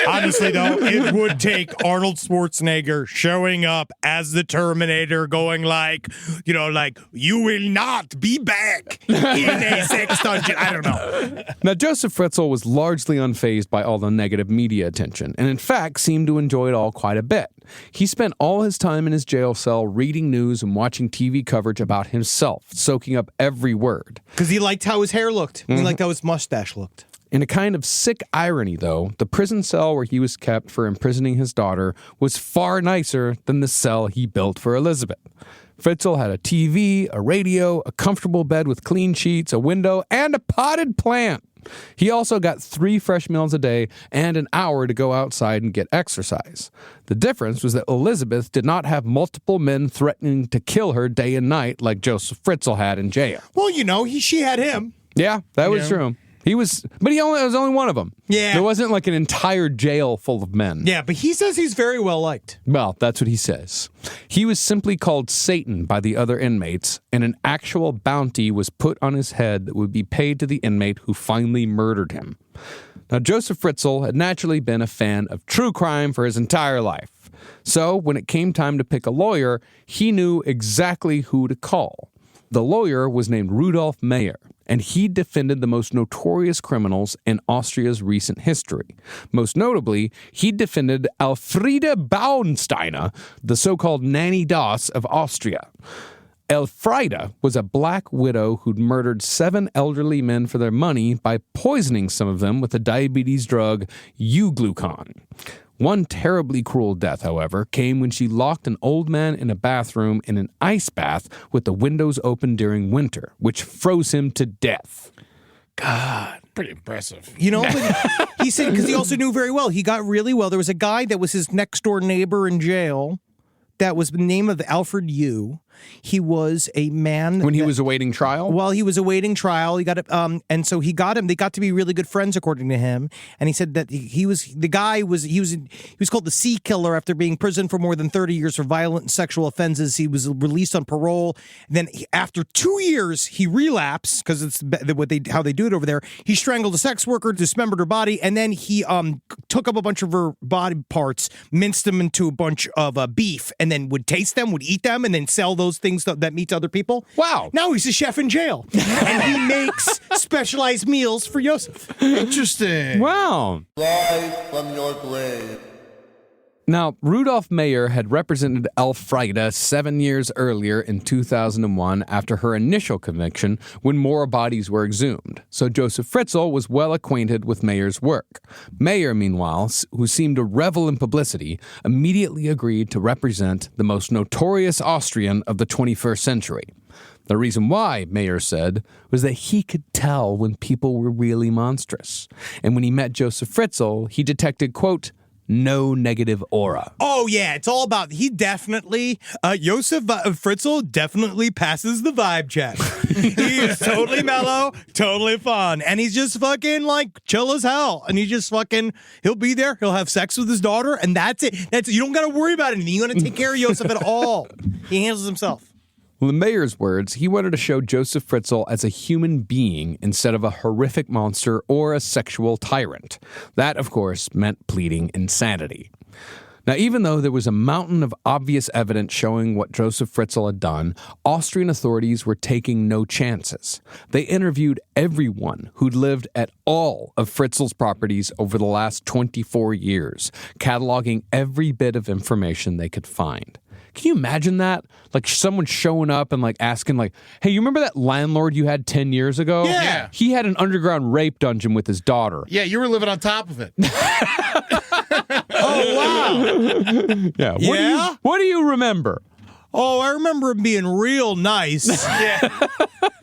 Honestly, though, it would take Arnold Schwarzenegger showing up as the Terminator going like, you will not be back in a sex dungeon. I don't know. Now, Josef Fritzl was largely unfazed by all the negative media attention, and in fact seemed to enjoy it all quite a bit. He spent all his time in his jail cell reading news and watching TV coverage about himself, soaking up every word. Because he liked how his hair looked. He liked how his mustache looked. In a kind of sick irony, though, the prison cell where he was kept for imprisoning his daughter was far nicer than the cell he built for Elizabeth. Fritzl had a TV, a radio, a comfortable bed with clean sheets, a window, and a potted plant. He also got 3 fresh meals a day and an hour to go outside and get exercise. The difference was that Elizabeth did not have multiple men threatening to kill her day and night like Josef Fritzl had in jail. Well, she had him. Yeah, that was true. He was, but it was only one of them. Yeah. There wasn't like an entire jail full of men. Yeah, but he says he's very well liked. Well, that's what he says. He was simply called Satan by the other inmates, and an actual bounty was put on his head that would be paid to the inmate who finally murdered him. Now, Josef Fritzl had naturally been a fan of true crime for his entire life. So when it came time to pick a lawyer, he knew exactly who to call. The lawyer was named Rudolf Meyer, and he defended the most notorious criminals in Austria's recent history. Most notably, he defended Elfriede Bauensteiner, the so-called Nanny Das of Austria. Elfriede was a black widow who'd murdered 7 elderly men for their money by poisoning some of them with the diabetes drug euglucon. One terribly cruel death, however, came when she locked an old man in a bathroom in an ice bath with the windows open during winter, which froze him to death. God, pretty impressive. But he said, because he also knew very well, he got really well. There was a guy that was his next door neighbor in jail that was the name of Alfred Yu. He was a man When he was awaiting trial? While he was awaiting trial, he got it, and so he got him. They got to be really good friends, according to him. And he said that he was called the Sea Killer after being imprisoned for more than 30 years for violent and sexual offenses. He was released on parole. Then after 2 years, he relapsed because it's how they do it over there. He strangled a sex worker, dismembered her body, and then he took up a bunch of her body parts, minced them into a bunch of beef, and then would taste them, would eat them, and then sell those things that meat to other people. Wow. Now he's a chef in jail. And he makes specialized meals for Josef. Interesting. Wow. Live from your grave. Now, Rudolf Meyer had represented Elfrida 7 years earlier in 2001 after her initial conviction when more bodies were exhumed, so Josef Fritzl was well acquainted with Meyer's work. Meyer, meanwhile, who seemed to revel in publicity, immediately agreed to represent the most notorious Austrian of the 21st century. The reason why, Meyer said, was that he could tell when people were really monstrous. And when he met Josef Fritzl, he detected, quote, no negative aura. Oh, yeah, it's all about, he definitely, Josef Fritzl definitely passes the vibe check. He is totally mellow, totally fun, and he's just fucking, like, chill as hell, and he just fucking, he'll be there, he'll have sex with his daughter, and that's it. You don't gotta worry about anything. You gotta take care of Josef at all. He handles himself. Well, in Meyer's words, he wanted to show Josef Fritzl as a human being instead of a horrific monster or a sexual tyrant. That, of course, meant pleading insanity. Now, even though there was a mountain of obvious evidence showing what Josef Fritzl had done, Austrian authorities were taking no chances. They interviewed everyone who'd lived at all of Fritzl's properties over the last 24 years, cataloging every bit of information they could find. Can you imagine that? Like someone showing up and like asking like, hey, you remember that landlord you had 10 years ago? Yeah. He had an underground rape dungeon with his daughter. Yeah, you were living on top of it. Oh, wow. Yeah. What do you remember? Oh, I remember him being real nice.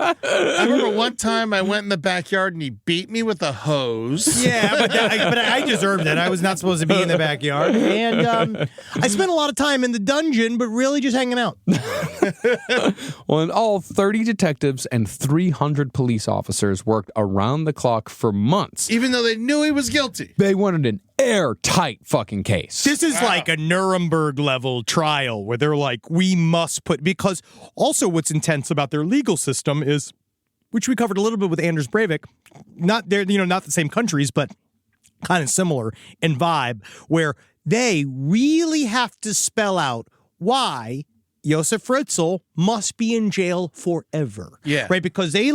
I remember one time I went in the backyard and he beat me with a hose. Yeah, but I deserved it. I was not supposed to be in the backyard. And I spent a lot of time in the dungeon, but really just hanging out. Well, in all, 30 detectives and 300 police officers worked around the clock for months. Even though they knew he was guilty. They wanted an airtight fucking case. This is like a Nuremberg level trial where they're like, we must put, because also what's intense about their legal system is, which we covered a little bit with Anders Breivik, not the same countries, but kind of similar in vibe, where they really have to spell out why Josef Fritzl must be in jail forever. Yeah. Right? Because they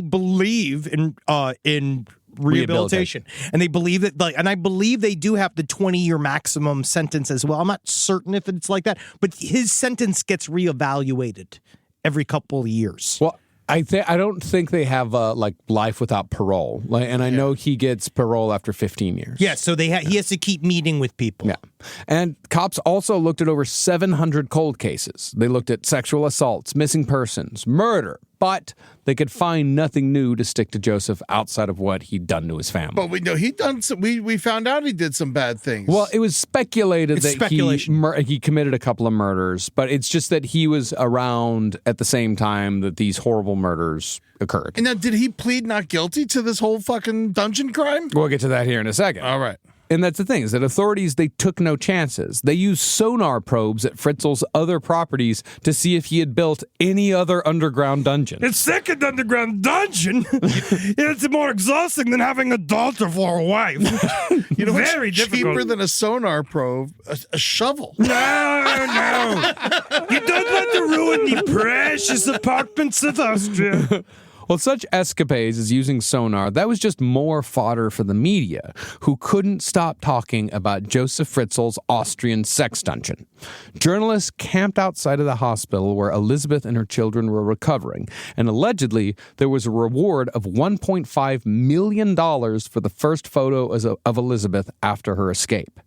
believe in rehabilitation. And they believe that, and I believe they do have the 20-year maximum sentence as well. I'm not certain if it's like that, but his sentence gets reevaluated every couple of years. Well, I don't think they have like life without parole. And I know he gets parole after 15 years. Yeah, so he has to keep meeting with people. Yeah. And cops also looked at over 700 cold cases. They looked at sexual assaults, missing persons, murder, but they could find nothing new to stick to Josef outside of what he'd done to his family. But we know he'd done some, we found out he did some bad things. Well, it was speculated It's that speculation. he committed a couple of murders, but it's just that he was around at the same time that these horrible murders occurred. And now, did he plead not guilty to this whole fucking dungeon crime? We'll get to that here in a second. All right. And that's the thing, is that authorities, they took no chances. They used sonar probes at Fritzl's other properties to see if he had built any other underground dungeon. The second underground dungeon? It's more exhausting than having a daughter for a wife. You know, Very what's difficult. cheaper than a sonar probe? A shovel. No. You don't want to ruin the precious apartments of Austria. Well, such escapades as using sonar, that was just more fodder for the media, who couldn't stop talking about Josef Fritzl's Austrian sex dungeon. Journalists camped outside of the hospital where Elizabeth and her children were recovering, and allegedly there was a reward of $1.5 million for the first photo of Elizabeth after her escape.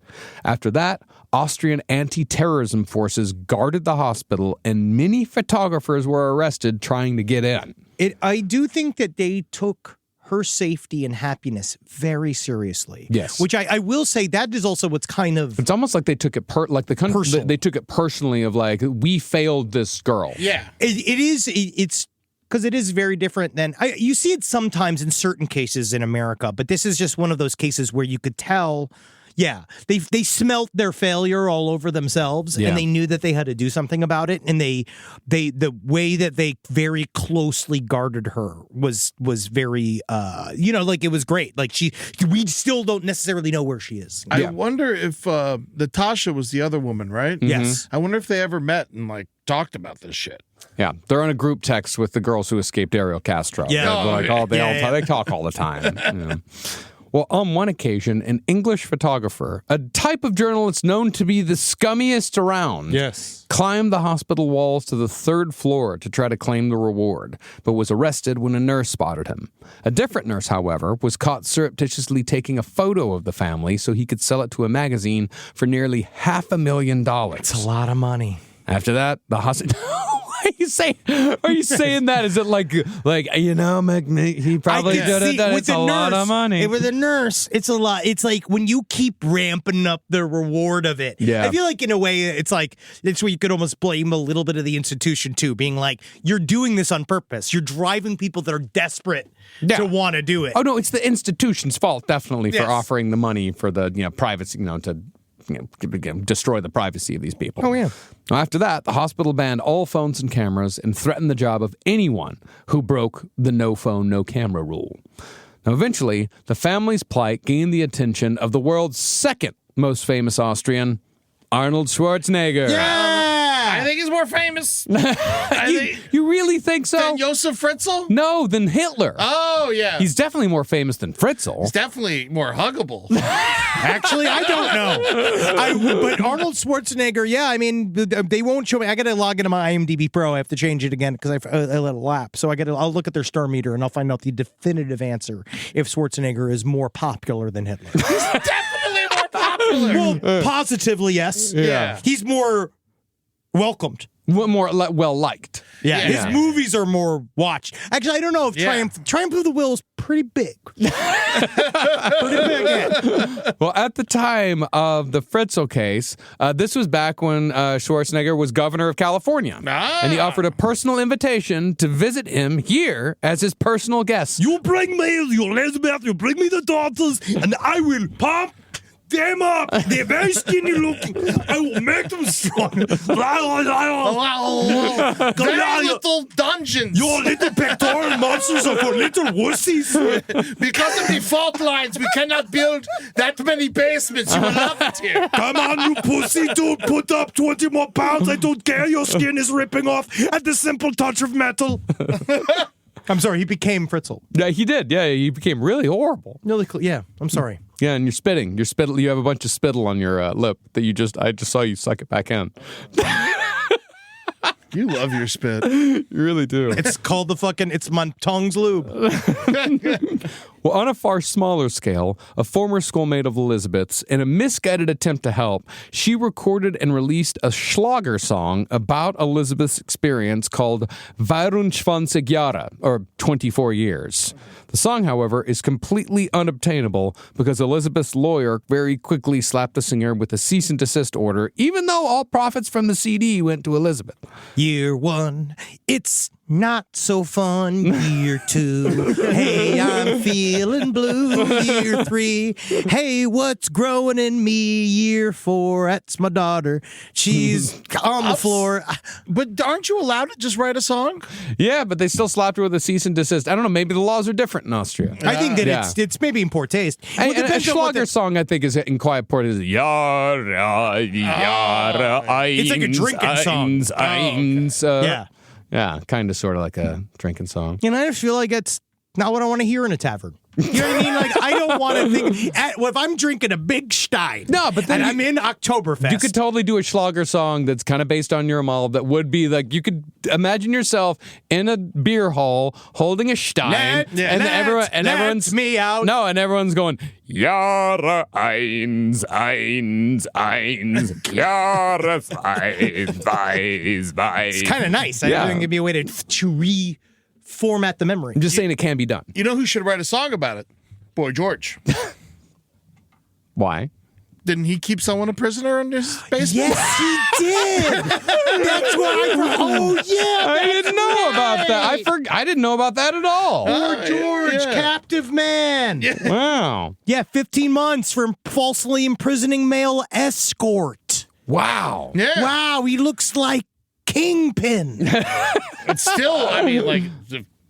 After that, Austrian anti-terrorism forces guarded the hospital, and many photographers were arrested trying to get in. I do think that they took her safety and happiness very seriously. Yes. Which I will say that is also what's kind of It's almost like they took it Personal. they took it personally of like, we failed this girl. Yeah. it's because it is very different than you see it sometimes in certain cases in America, but this is just one of those cases where you could tell. Yeah, they smelt their failure all over themselves, Yeah. and they knew that they had to do something about it. And the way that they very closely guarded her was very like it was great. Like we still don't necessarily know where she is. I wonder if Natasha was the other woman, right? Yes. I wonder if they ever met and like talked about this shit. Yeah, they're on a group text with the girls who escaped Ariel Castro. Yeah. They talk all the time. You know. Well, on one occasion, an English photographer, a type of journalist known to be the scummiest around, climbed the hospital walls to the 3rd floor to try to claim the reward, but was arrested when a nurse spotted him. A different nurse, however, was caught surreptitiously taking a photo of the family so he could sell it to a magazine for nearly $500,000. It's a lot of money. After that, the hospital... Are you saying that? Is it like he probably did it? It's a lot of money. With a nurse, it's a lot. It's like when you keep ramping up the reward of it. Yeah. I feel like in a way, it's where you could almost blame a little bit of the institution too, being like, you're doing this on purpose. You're driving people that are desperate to want to do it. Oh no, it's the institution's fault definitely for Yes. offering the money for the privacy, to destroy the privacy of these people. Oh, yeah. After that, the hospital banned all phones and cameras and threatened the job of anyone who broke the no phone, no camera rule. Now, eventually, the family's plight gained the attention of the world's second most famous Austrian, Arnold Schwarzenegger. I think he's more famous. You really think so? Than Josef Fritzl? No, than Hitler. Oh, yeah. He's definitely more famous than Fritzl. He's definitely more huggable. Actually, I don't know. But Arnold Schwarzenegger, they won't show me. I got to log into my IMDb Pro. I have to change it again because I let it lapse. So I'll look at their star meter and I'll find out the definitive answer if Schwarzenegger is more popular than Hitler. He's definitely more popular. Well, positively, yes. Yeah. He's more welcomed. More well liked. Yeah. Yeah. His movies are more watched. Actually, I don't know if Triumph of the Will is pretty big. Pretty big, yeah. Well, at the time of the Fritzl case, this was back when Schwarzenegger was governor of California. And he offered a personal invitation to visit him here as his personal guest. You bring me your Elizabeth, you bring me the daughters, and I will pump them up. They're very skinny looking. I will make them strong. Very little dungeons. Your little pectoral monsters are for little wussies. Because of the fault lines, we cannot build that many basements. You will love it here. Come on, you pussy, dude. Put up 20 more pounds. I don't care. Your skin is ripping off at the simple touch of metal. I'm sorry, he became Fritzl. Yeah, he did. Yeah, he became really horrible. Yeah, I'm sorry. Yeah, and you're spitting. You have a bunch of spittle on your lip that I just saw you suck it back in. You love your spit. You really do. It's called it's my tongue's lube. Well, on a far smaller scale, a former schoolmate of Elizabeth's, in a misguided attempt to help, she recorded and released a Schlager song about Elizabeth's experience called 24 Jahre, or 24 years. The song, however, is completely unobtainable because Elizabeth's lawyer very quickly slapped the singer with a cease and desist order, even though all profits from the CD went to Elizabeth. Year 1, it's not so fun. Year 2, hey, I'm feeling blue. Year 3, hey, what's growing in me? Year 4, that's my daughter. She's on the floor. But aren't you allowed to just write a song? Yeah, but they still slapped her with a cease and desist. I don't know, maybe the laws are different in Austria. I think that it's maybe in poor taste. And a Schlager song, I think, is in quiet port is Jahre, It's like a drinking song. Yeah. Yeah, kind of sort of like a drinking song. And I just feel like it's not what I want to hear in a tavern. You know what I mean? Like, I don't want to think. If I'm drinking a big Stein, No, but then and I'm in Oktoberfest, You could totally do a Schlager song that's kind of based on your Amal that would be like, you could imagine yourself in a beer hall holding a Stein, everyone's me out. No, and everyone's going, Jahre 1, 1, 1, Jahre 5, 5, 5. It's kind of nice. I think it'd be a way to format the memory. I'm just saying it can be done. You know who should write a song about it? Boy George. Why? Didn't he keep someone a prisoner in his basement? Yes, he did. That's why. Oh yeah, I didn't know about that. I didn't know about that at all. George, yeah. captive man. Wow. Yeah, 15 months for falsely imprisoning male escort. Wow. Yeah. Wow, he looks like Kingpin. It's still, I mean, like,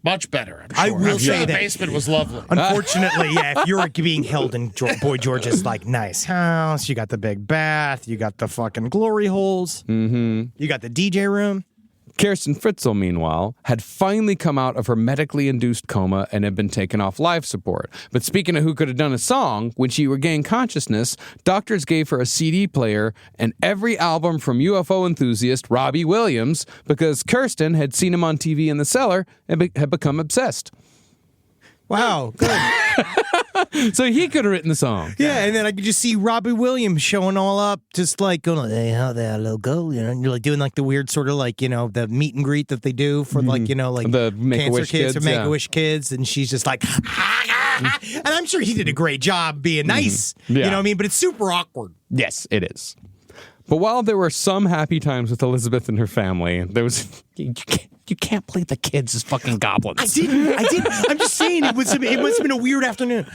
much better. I'm sure. I will I'm sure say the that- basement was lovely. Unfortunately, yeah, if you're being held in Boy George's like nice house, you got the big bath, you got the fucking glory holes, you got the DJ room. Kirsten Fritzl, meanwhile, had finally come out of her medically induced coma and had been taken off life support. But speaking of who could have done a song, when she regained consciousness, doctors gave her a CD player and every album from UFO enthusiast Robbie Williams because Kirsten had seen him on TV in the cellar and had become obsessed. Wow, good. So he could have written the song. Yeah, and then I could just see Robbie Williams showing all up, just like going, hey, how there, logo, you know, and you're like doing like the weird sort of like, you know, the meet and greet that they do for like, you know, like The cancer Make-A-Wish kids or kids, Make-A-Wish kids, and she's just like, and I'm sure he did a great job being nice, Yeah. you know what I mean? But it's super awkward. Yes, it is. But while there were some happy times with Elizabeth and her family, there was you can't believe the kids as fucking goblins. I didn't. I'm just saying it must have been a weird afternoon.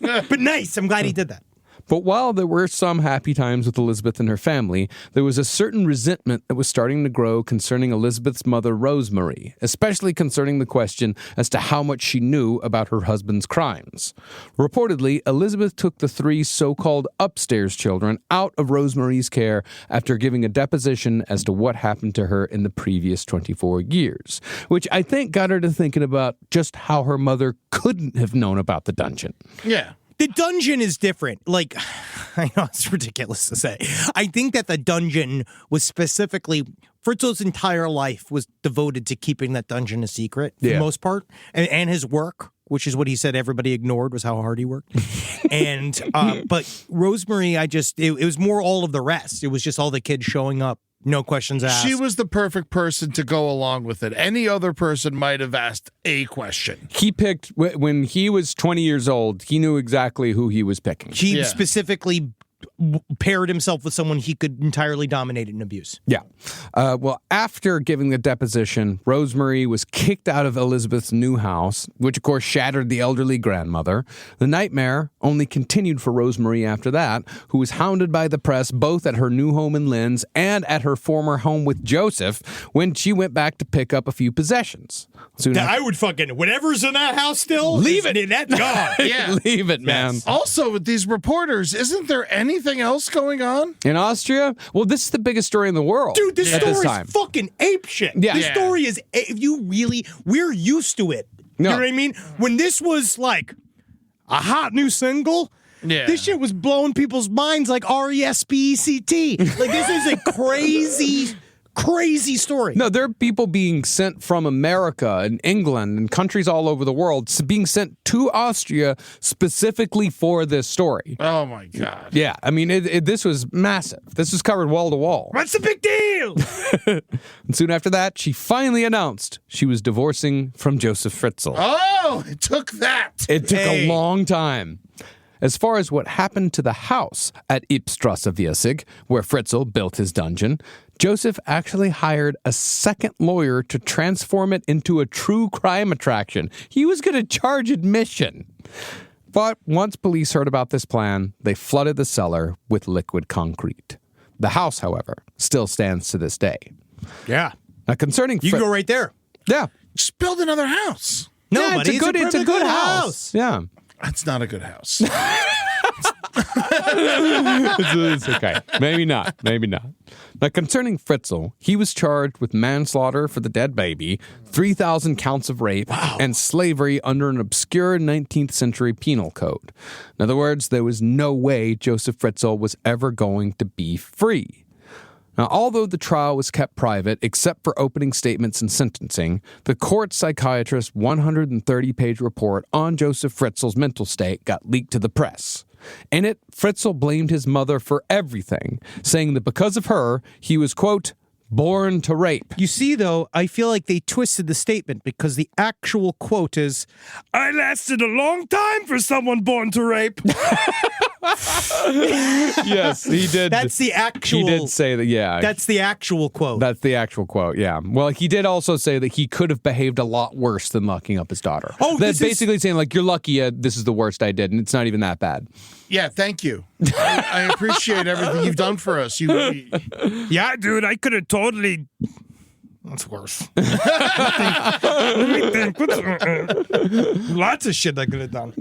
But nice. I'm glad he did that. But while there were some happy times with Elizabeth and her family, there was a certain resentment that was starting to grow concerning Elizabeth's mother, Rosemary, especially concerning the question as to how much she knew about her husband's crimes. Reportedly, Elizabeth took the three so-called upstairs children out of Rosemary's care after giving a deposition as to what happened to her in the previous 24 years, which I think got her to thinking about just how her mother couldn't have known about the dungeon. Yeah. The dungeon is different. Like, I know it's ridiculous to say. I think that the dungeon was specifically, Fritzl's entire life was devoted to keeping that dungeon a secret for the most part. And his work, which is what he said everybody ignored, was how hard he worked. And, but Rosemary, it was more all of the rest. It was just all the kids showing up. No questions asked. She was the perfect person to go along with it. Any other person might have asked a question. He picked, when he was 20 years old, he knew exactly who he was picking. He specifically paired himself with someone he could entirely dominate and abuse. Yeah. Well, after giving the deposition, Rosemary was kicked out of Elizabeth's new house, which of course shattered the elderly grandmother. The nightmare only continued for Rosemary after that, who was hounded by the press both at her new home in Linz and at her former home with Joseph when she went back to pick up a few possessions. Soon after, I would fucking, whatever's in that house still, Leave it. That's gone. Yeah. leave it, man. Also, with these reporters, isn't there anything else going on? In Austria? Well, this is the biggest story in the world. Dude, this at story this is time. fucking apeshit. Yeah. This Yeah. story is, we're used to it. No. You know what I mean? When this was like a hot new single, Yeah. this shit was blowing people's minds like R-E-S-P-E-C-T. Like, this is a crazy story. No, there are people being sent from America and England and countries all over the world being sent to Austria specifically for this story. Oh, my God. Yeah, I mean, this was massive. This was covered wall to wall. What's the big deal? And soon after that, she finally announced she was divorcing from Josef Fritzl. Oh, it took that. It took a long time. As far as what happened to the house at Ypstrasse Viersig, where Fritzl built his dungeon, Joseph actually hired a second lawyer to transform it into a true crime attraction. He was going to charge admission. But once police heard about this plan, they flooded the cellar with liquid concrete. The house, however, still stands to this day. Yeah. Now, concerning You can go right there. Yeah. Just build another house. No, Yeah, buddy, it's a good house. Yeah. That's not a good house. It's okay. Maybe not. Now, concerning Fritzl, he was charged with manslaughter for the dead baby, 3,000 counts of rape, and slavery under an obscure 19th century penal code. In other words, there was no way Josef Fritzl was ever going to be free. Now, although the trial was kept private, except for opening statements and sentencing, the court psychiatrist's 130-page report on Josef Fritzl's mental state got leaked to the press. In it, Fritzl blamed his mother for everything, saying that because of her, he was, quote, born to rape. You see, though, I feel like they twisted the statement because the actual quote is, I lasted a long time for someone born to rape. Yes, he did. that's the actual. He did say that, yeah. That's the actual quote. That's the actual quote, yeah. Well, he did also say that he could have behaved a lot worse than locking up his daughter. Oh, that's basically saying, like, you're lucky this is the worst I did, and it's not even that bad. Yeah, thank you. I appreciate everything you've done for us. Yeah, dude, I could have totally. That's worse. Let me think. Lots of shit I could have done.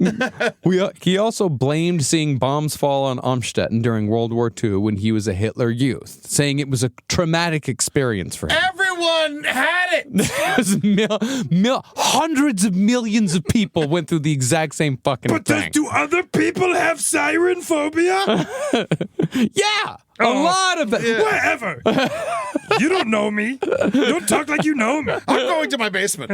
He also blamed seeing bombs fall on Amstetten during World War II when he was a Hitler youth, saying it was a traumatic experience for him. Everyone had it. Hundreds of millions of people went through the exact same fucking But thing. do other people have siren phobia? Yeah, a lot of it. Whatever. You don't know me. Don't talk like you know me. I'm going to my basement.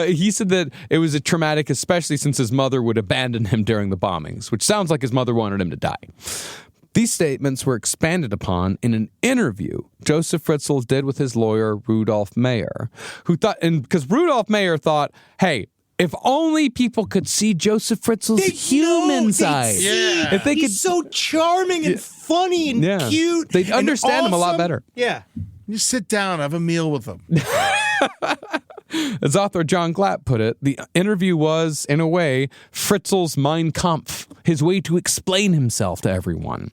He said that it was a traumatic, especially since his mother would abandon him during the bombings, which sounds like his mother wanted him to die. These statements were expanded upon in an interview Josef Fritzl did with his lawyer, Rudolf Mayer, who thought, and because Rudolf Mayer thought, hey, if only people could see Josef Fritzl's human side. Yeah. If they could, He's so charming and funny and cute. They'd and understand him a lot awesome. better. Yeah. You sit down, have a meal with them. As author John Glatt put it, the interview was, in a way, Fritzl's Mein Kampf, his way to explain himself to everyone.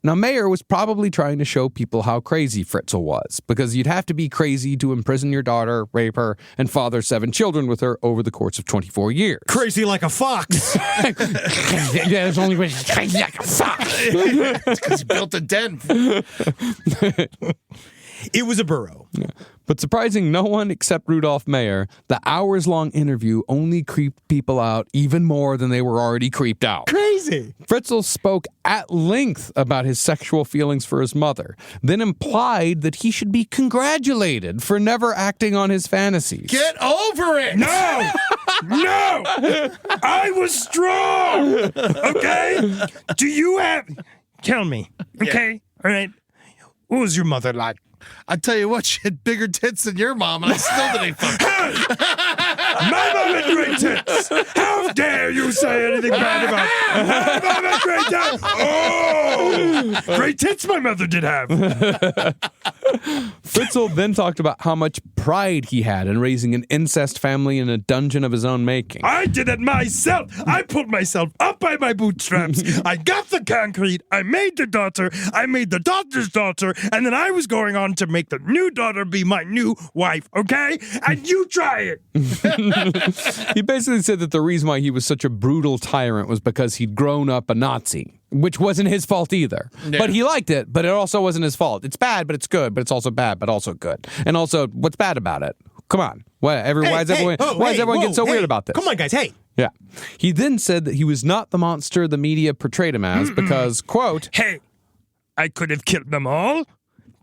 Now, Mayer was probably trying to show people how crazy Fritzl was, because you'd have to be crazy to imprison your daughter, rape her, and father 7 children with her over the course of 24 years. Crazy like a fox. Yeah, there's only way she's crazy like a fox. It's because he built a den. It was a burrow. But surprising no one except Rudolf Mayer, the hours-long interview only creeped people out even more than they were already creeped out. Crazy. Fritzl spoke at length about his sexual feelings for his mother, then implied that he should be congratulated for never acting on his fantasies. Get over it. No! No! I was strong! Okay? Do you have... Tell me. Okay? All right. What was your mother like? I tell you what, she had bigger tits than your mom, and I still didn't fuck her. My mom had great tits! How dare you say anything bad about her? My mom had great tits! Oh! Great tits my mother did have. Fritzl then talked about how much pride he had in raising an incest family in a dungeon of his own making. I did it myself. I pulled myself up by my bootstraps. I got the concrete. I made the daughter. I made the daughter's daughter. And then I was going on to make the new daughter be my new wife, okay? And you try it. He basically said that the reason why he was such a brutal tyrant was because he'd grown up a Nazi, which wasn't his fault either. Yeah. But he liked it, but it also wasn't his fault. It's bad, but it's good, but it's also bad, but also good. And also, what's bad about it? Come on. Why is everyone getting so weird about this? Come on, guys. Hey. Yeah. He then said that he was not the monster the media portrayed him as because, quote, Hey, I could have killed them all.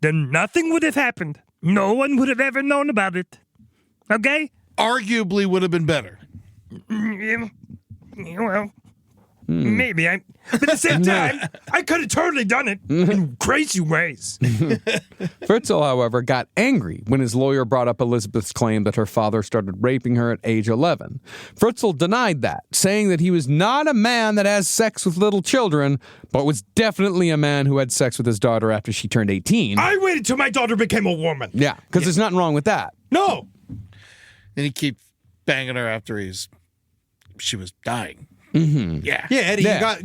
Then nothing would have happened. No one would have ever known about it. Okay? Arguably would have been better. Yeah, well, maybe. But at the same time, I could have totally done it in crazy ways. Fritzl, however, got angry when his lawyer brought up Elizabeth's claim that her father started raping her at age 11. Fritzl denied that, saying that he was not a man that has sex with little children, but was definitely a man who had sex with his daughter after she turned 18. I waited till my daughter became a woman. Yeah, because there's nothing wrong with that. No. And he keeps banging her after she was dying. Mm-hmm. Yeah. Yeah, Eddie, Yeah.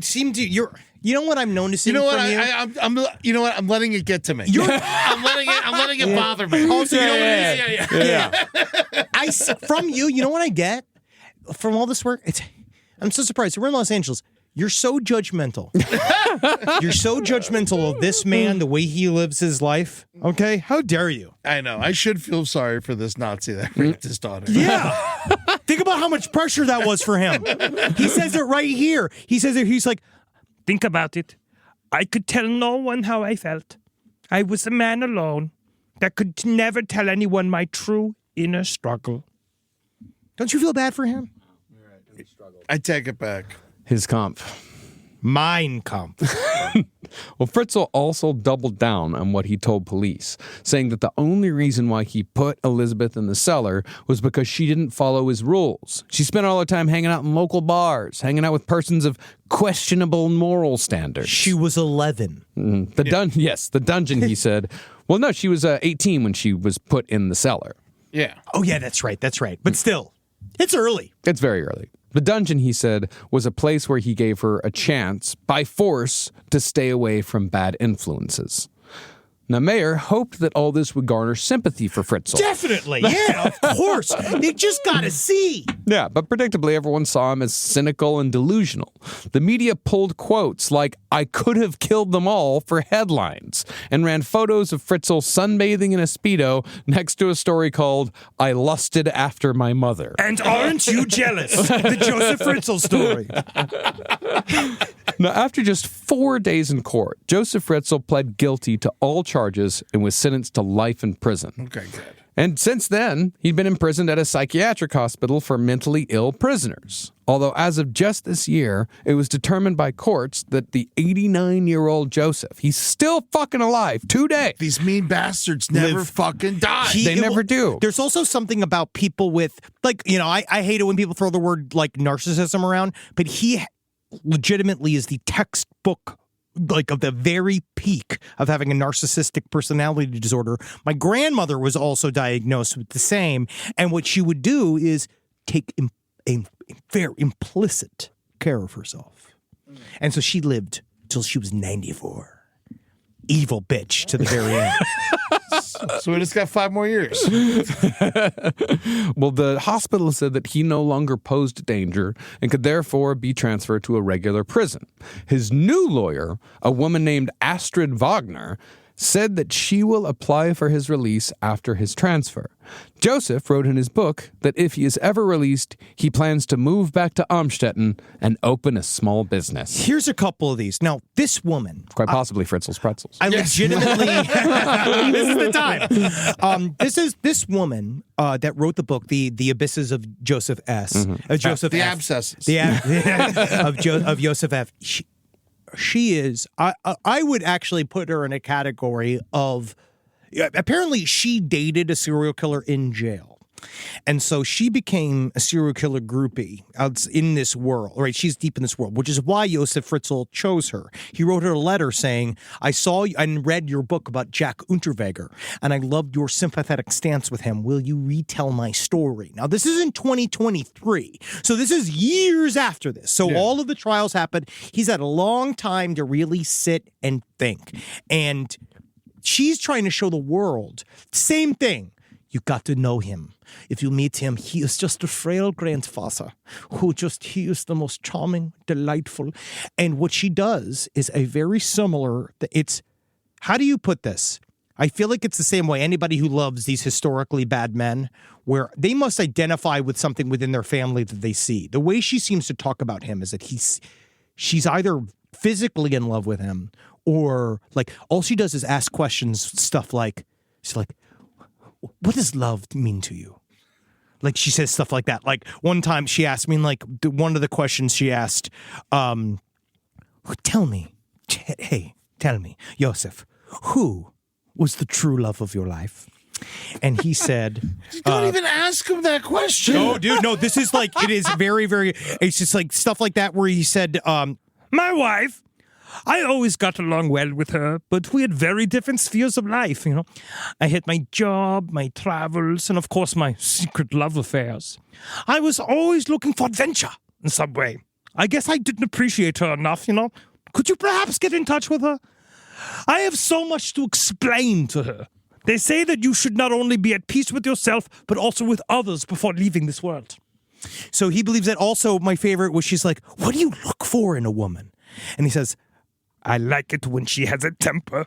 you know what I'm noticing You know what? from you? I'm you know what? I'm letting it get to me. I'm letting it bother me. Also, you know what yeah. from you, you know what I get from all this work? I'm so surprised. We're in Los Angeles. You're so judgmental. You're so judgmental of this man, the way he lives his life. Okay? How dare you? I know. I should feel sorry for this Nazi that raped his daughter. Yeah. Think about how much pressure that was for him. He says it right here. He says it. He's like, Think about it. I could tell no one how I felt. I was a man alone that could never tell anyone my true inner struggle. don't you feel bad for him? I take it back. His comp. Mein Kampf. Well, Fritzl also doubled down on what he told police, saying that the only reason why he put Elizabeth in the cellar was because she didn't follow his rules. She spent all her time hanging out in local bars, hanging out with persons of questionable moral standards. She was 11. The dungeon, he said. Well, no, she was 18 when she was put in the cellar. Yeah. Oh, yeah, that's right. But still, it's early. It's very early. The dungeon, he said, was a place where he gave her a chance, by force, to stay away from bad influences. Now, Mayer hoped that all this would garner sympathy for Fritzl. Definitely. Yeah, of course. They just got to see. Yeah, but predictably, everyone saw him as cynical and delusional. The media pulled quotes like, "I could have killed them all" for headlines, and ran photos of Fritzl sunbathing in a Speedo next to a story called, "I lusted after my mother." And aren't you jealous? The Josef Fritzl story. Now, after just 4 days in court, Josef Fritzl pled guilty to all charges and was sentenced to life in prison. Okay, good. And since then, he'd been imprisoned at a psychiatric hospital for mentally ill prisoners. Although as of just this year, it was determined by courts that the 89-year-old Joseph, he's still fucking alive today. These mean bastards never fucking die. They never do. There's also something about people with, like, I hate it when people throw the word, like, narcissism around, but he legitimately is the textbook, like, of the very peak of having a narcissistic personality disorder. My grandmother was also diagnosed with the same, and what she would do is take a very implicit care of herself. And so she lived till she was 94. Evil bitch to the very end. So we just got 5 more years. Well, the hospital said that he no longer posed a danger and could therefore be transferred to a regular prison. His new lawyer, a woman named Astrid Wagner, said that she will apply for his release after his transfer. Josef wrote in his book that if he is ever released, he plans to move back to Amstetten and open a small business. Here's a couple of these. Now, this woman... Quite possibly Fritzl's Pretzels. I legitimately... This is the time. This woman that wrote the book, The Abysses of Joseph S. Joseph The F. abscesses. Of Joseph F. She is, I would actually put her in a category of, apparently she dated a serial killer in jail. And so she became a serial killer groupie out in this world, right? She's deep in this world, which is why Josef Fritzl chose her. He wrote her a letter saying, "I saw and read your book about Jack Unterweger, and I loved your sympathetic stance with him. Will you retell my story?" Now, this is in 2023, so this is years after this. So all of the trials happened. He's had a long time to really sit and think. And she's trying to show the world, same thing. You got to know him. If you meet him, he is just a frail grandfather he is the most charming, delightful. And what she does is a very similar, how do you put this? I feel like it's the same way anybody who loves these historically bad men, where they must identify with something within their family that they see. The way she seems to talk about him is that she's either physically in love with him, or like all she does is ask questions, stuff like, she's like, "What does love mean to you?" Like, she says stuff like that. Like, one time she asked me, like, one of the questions she asked, tell me, Josef, who was the true love of your life? And he said... Don't even ask him that question. No, dude, no, this is like, it is very, very, it's just like stuff like that where he said... My wife. I always got along well with her, but we had very different spheres of life, I had my job, my travels, and of course my secret love affairs. I was always looking for adventure in some way. I guess I didn't appreciate her enough, Could you perhaps get in touch with her? I have so much to explain to her. They say that you should not only be at peace with yourself, but also with others before leaving this world. So he believes that. Also, my favorite was, she's like, "What do you look for in a woman?" And he says, "I like it when she has a temper,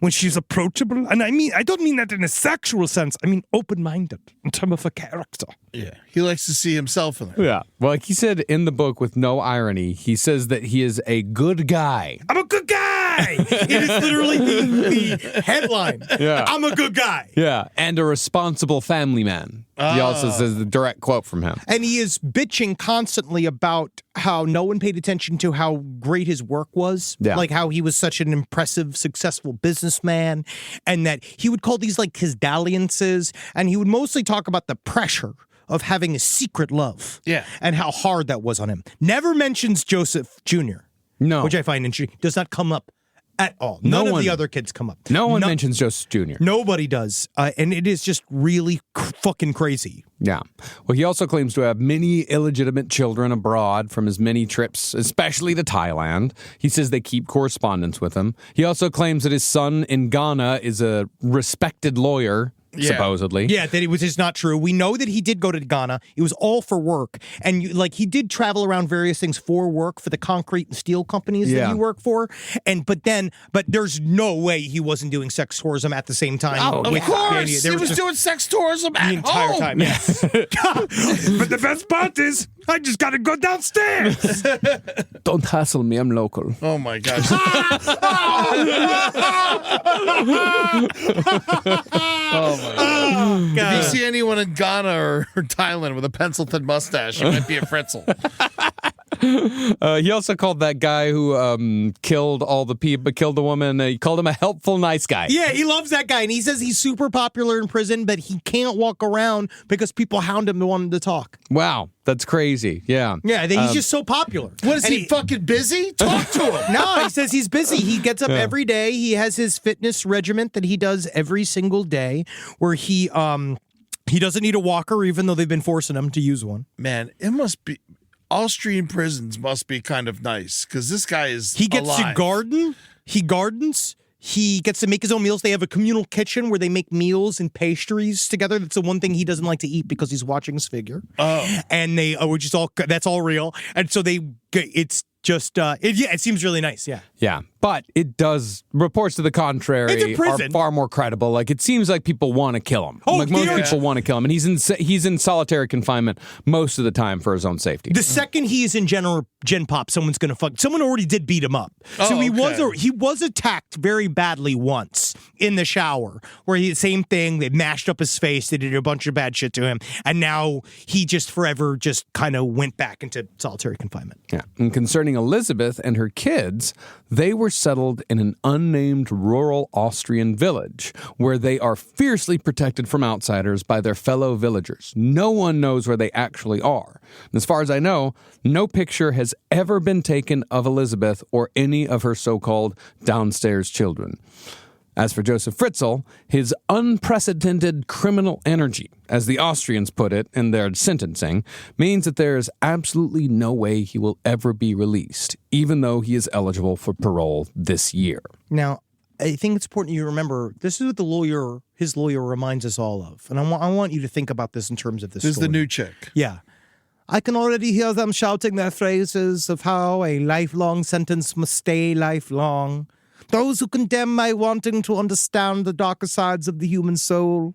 when she's approachable. And I don't mean that in a sexual sense. I mean open-minded in terms of her character." Yeah. He likes to see himself in her. Yeah. Well, like he said in the book with no irony, he says that he is a good guy. I'm a good guy! guy. It is literally the headline. Yeah. I'm a good guy. Yeah, and a responsible family man. He also says the direct quote from him. And he is bitching constantly about how no one paid attention to how great his work was. Yeah. Like how he was such an impressive, successful businessman. And that he would call these like his dalliances. And he would mostly talk about the pressure of having a secret love. Yeah. And how hard that was on him. Never mentions Joseph Jr. No. Which I find interesting. Does not come up at all. No None of one- the other kids come up. No one mentions Joseph Jr. Nobody does. And it is just really fucking crazy. Yeah. Well, he also claims to have many illegitimate children abroad from his many trips, especially to Thailand. He says they keep correspondence with him. He also claims that his son in Ghana is a respected lawyer, supposedly. Yeah, that it was just not true. We know that he did go to Ghana. It was all for work. And he did travel around various things for work for the concrete and steel companies that he worked for. But there's no way he wasn't doing sex tourism at the same time. Oh, Of course, he was doing sex tourism at the entire home. time. Yes. But the best part is, I just gotta go downstairs. Don't hassle me, I'm local. Oh my gosh. If you see anyone in Ghana or Thailand with a pencil-thin mustache, you might be a Fritzl. He also called that guy who killed all the people, killed the woman, he called him a helpful, nice guy. Yeah, he loves that guy. And he says he's super popular in prison, but he can't walk around because people hound him to want him to talk. Wow, that's crazy. Yeah. Yeah, he's just so popular. What is he fucking busy? Talk to him. No, he says he's busy. He gets up every day. He has his fitness regimen that he does every single day where he doesn't need a walker, even though they've been forcing him to use one. Man, it must be. Austrian prisons must be kind of nice because this guy is. He gets alive. to garden. He gardens. He gets to make his own meals. They have a communal kitchen where they make meals and pastries together. That's the one thing he doesn't like to eat because he's watching his figure. Oh, and they, which is all that's all real. And so it's just it seems really nice. Yeah. Yeah, but it does, reports to the contrary It's a are prison. far more credible. Like, it seems like people want to kill him. Oh, like, most yeah. people want to kill him. And he's in solitary confinement most of the time for his own safety. The second he's in Gen Pop, someone's gonna fuck. Someone already did beat him up. So he was attacked very badly once in the shower, where same thing. They mashed up his face. They did a bunch of bad shit to him, and now he just forever just kind of went back into solitary confinement. Yeah. And concerning Elizabeth and her kids, they were settled in an unnamed rural Austrian village where they are fiercely protected from outsiders by their fellow villagers. No one knows where they actually are. And as far as I know, no picture has ever been taken of Elizabeth or any of her so-called downstairs children. As for Josef Fritzl, his unprecedented criminal energy, as the Austrians put it in their sentencing, means that there is absolutely no way he will ever be released, even though he is eligible for parole this year. Now, I think it's important you remember this is what his lawyer reminds us all of, and I want you to think about this in terms of this. This is story. the new chick. Yeah. I can already hear them shouting their phrases of how a lifelong sentence must stay lifelong. Those who condemn my wanting to understand the darker sides of the human soul,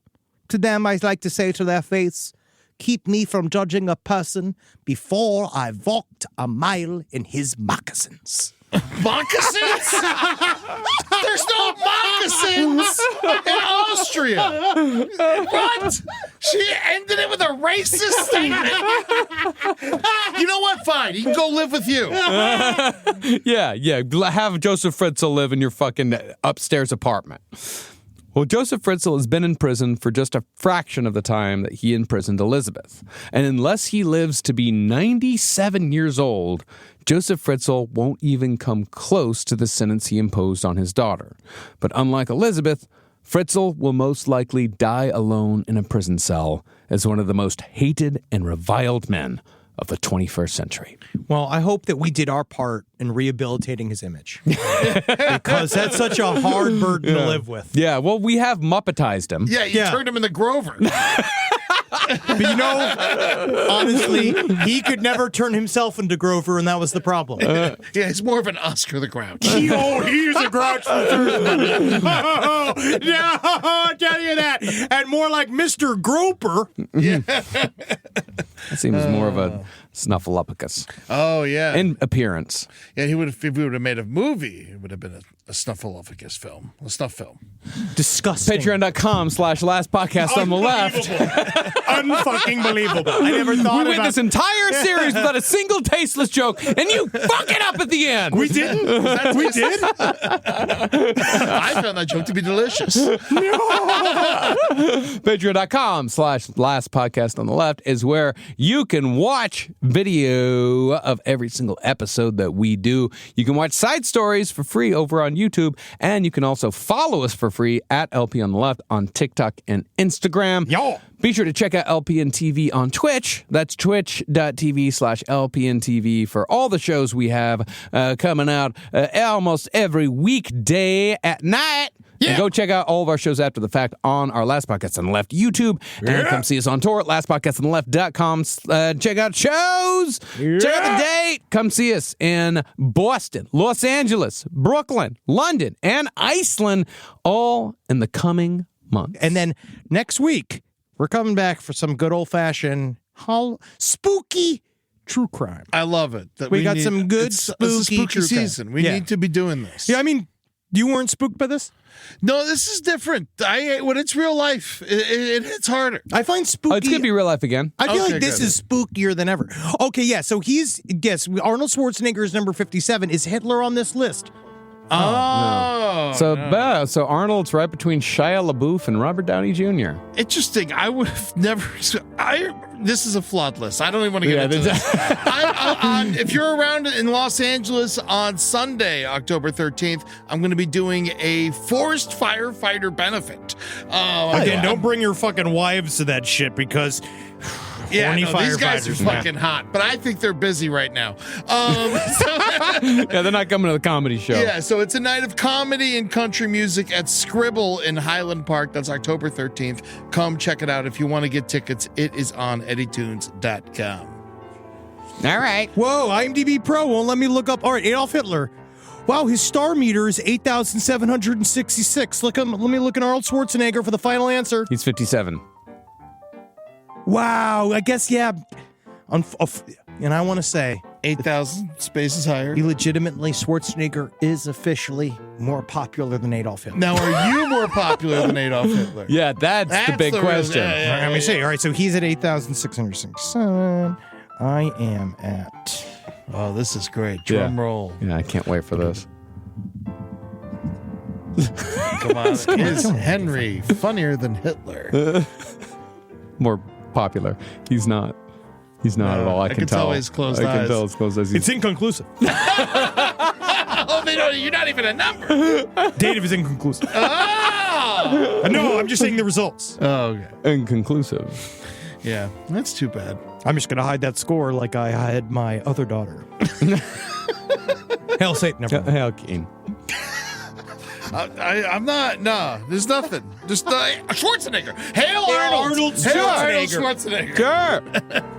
to them I like to say to their face, keep me from judging a person before I've walked a mile in his moccasins. Moccasins? There's no moccasins in Austria. What? She ended it with a racist statement. You know what? Fine. He can go live with you. Yeah. Have Josef Fritzl live in your fucking upstairs apartment. Well, Josef Fritzl has been in prison for just a fraction of the time that he imprisoned Elizabeth. And unless he lives to be 97 years old, Josef Fritzl won't even come close to the sentence he imposed on his daughter. But unlike Elizabeth, Fritzl will most likely die alone in a prison cell as one of the most hated and reviled men of the 21st century. Well, I hope that we did our part in rehabilitating his image. Because that's such a hard burden to live with. Yeah, well, we have Muppetized him. Yeah, you turned him into Grover. But you know, honestly, he could never turn himself into Grover, and that was the problem. Yeah, he's more of an Oscar the Grouch. Oh, he's Mr. Grouch for Thursday. Oh, no, I'll tell you that. And more like Mr. Groper. That seems more of a snuffleupagus Oh, yeah. in appearance. Yeah, if we would have made a movie, it would have been a snuffleupagus film, a snuff film. Disgusting. Patreon.com/last podcast on the left. Unfucking believable. I never thought We went about this entire series without a single tasteless joke, and you fuck it up at the end. We didn't? We did? I found that joke to be delicious. Patreon.com/last podcast on the left is where you can watch video of every single episode that we do. You can watch side stories for free over on YouTube, and you can also follow us for free at LP on the left on TikTok and Instagram. Yo. Be sure to check out LPN TV on Twitch. That's twitch.tv/LPN TV for all the shows we have coming out almost every weekday at night. Yeah. And go check out all of our shows after the fact on our Last Podcast on the Left YouTube. And come see us on tour at lastpodcastontheleft.com. Check out shows. Check out the date. Come see us in Boston, Los Angeles, Brooklyn, London, and Iceland, all in the coming months. And then next week, we're coming back for some good old-fashioned spooky true crime. I love it. That We got some good it's a spooky spooky true crime. season. We Yeah. need to be doing this. Yeah, I mean, you weren't spooked by this? No, this is different. When it's real life, it hits harder. I find spooky. Oh, it's going to be real life again. I feel Okay, like this good. is spookier than ever. Okay, yeah, so Arnold Schwarzenegger is number 57. Is Hitler on this list? So Arnold's right between Shia LaBeouf and Robert Downey Jr. Interesting. I would have never. This is a flawed list. I don't even want to get into this. If you're around in Los Angeles on Sunday, October 13th, I'm going to be doing a forest firefighter benefit. Again, don't bring your fucking wives to that shit because Yeah, horny no, these guys are firefighters, man. fucking hot, but I think they're busy right now. Yeah, they're not coming to the comedy show. Yeah, so it's a night of comedy and country music at Scribble in Highland Park. That's October 13th. Come check it out. If you want to get tickets, it is on eddytunes.com. All right. Whoa, IMDb Pro won't let me look up. All right, Adolf Hitler. Wow, his star meter is 8,766. Let me look at Arnold Schwarzenegger for the final answer. He's 57. Wow, I guess, yeah. And I want to say, 8,000 spaces higher. illegitimately, Schwarzenegger is officially more popular than Adolf Hitler. Now, are you more popular than Adolf Hitler? Yeah, that's the big real- question. yeah, Let me see. All right, so he's at 8,667. I am at... Oh, this is great. Drum roll. Yeah, I can't wait for this. Come on. Is Henry funnier than Hitler? More popular. He's not. He's not at all. I can tell. by his closed I can eyes. tell his closed eyes. It's inconclusive. Oh, you're not even a number. Dative is inconclusive. Oh! No, I'm just saying the results. Oh, okay. inconclusive. Yeah, that's too bad. I'm just going to hide that score like I hid my other daughter. Hell, Satan. Never mind. Hell, Keen. I'm not. No, there's nothing. Just Schwarzenegger. Hail Arnold Arnold. Hail Arnold Schwarzenegger. Schwarzenegger. Sure.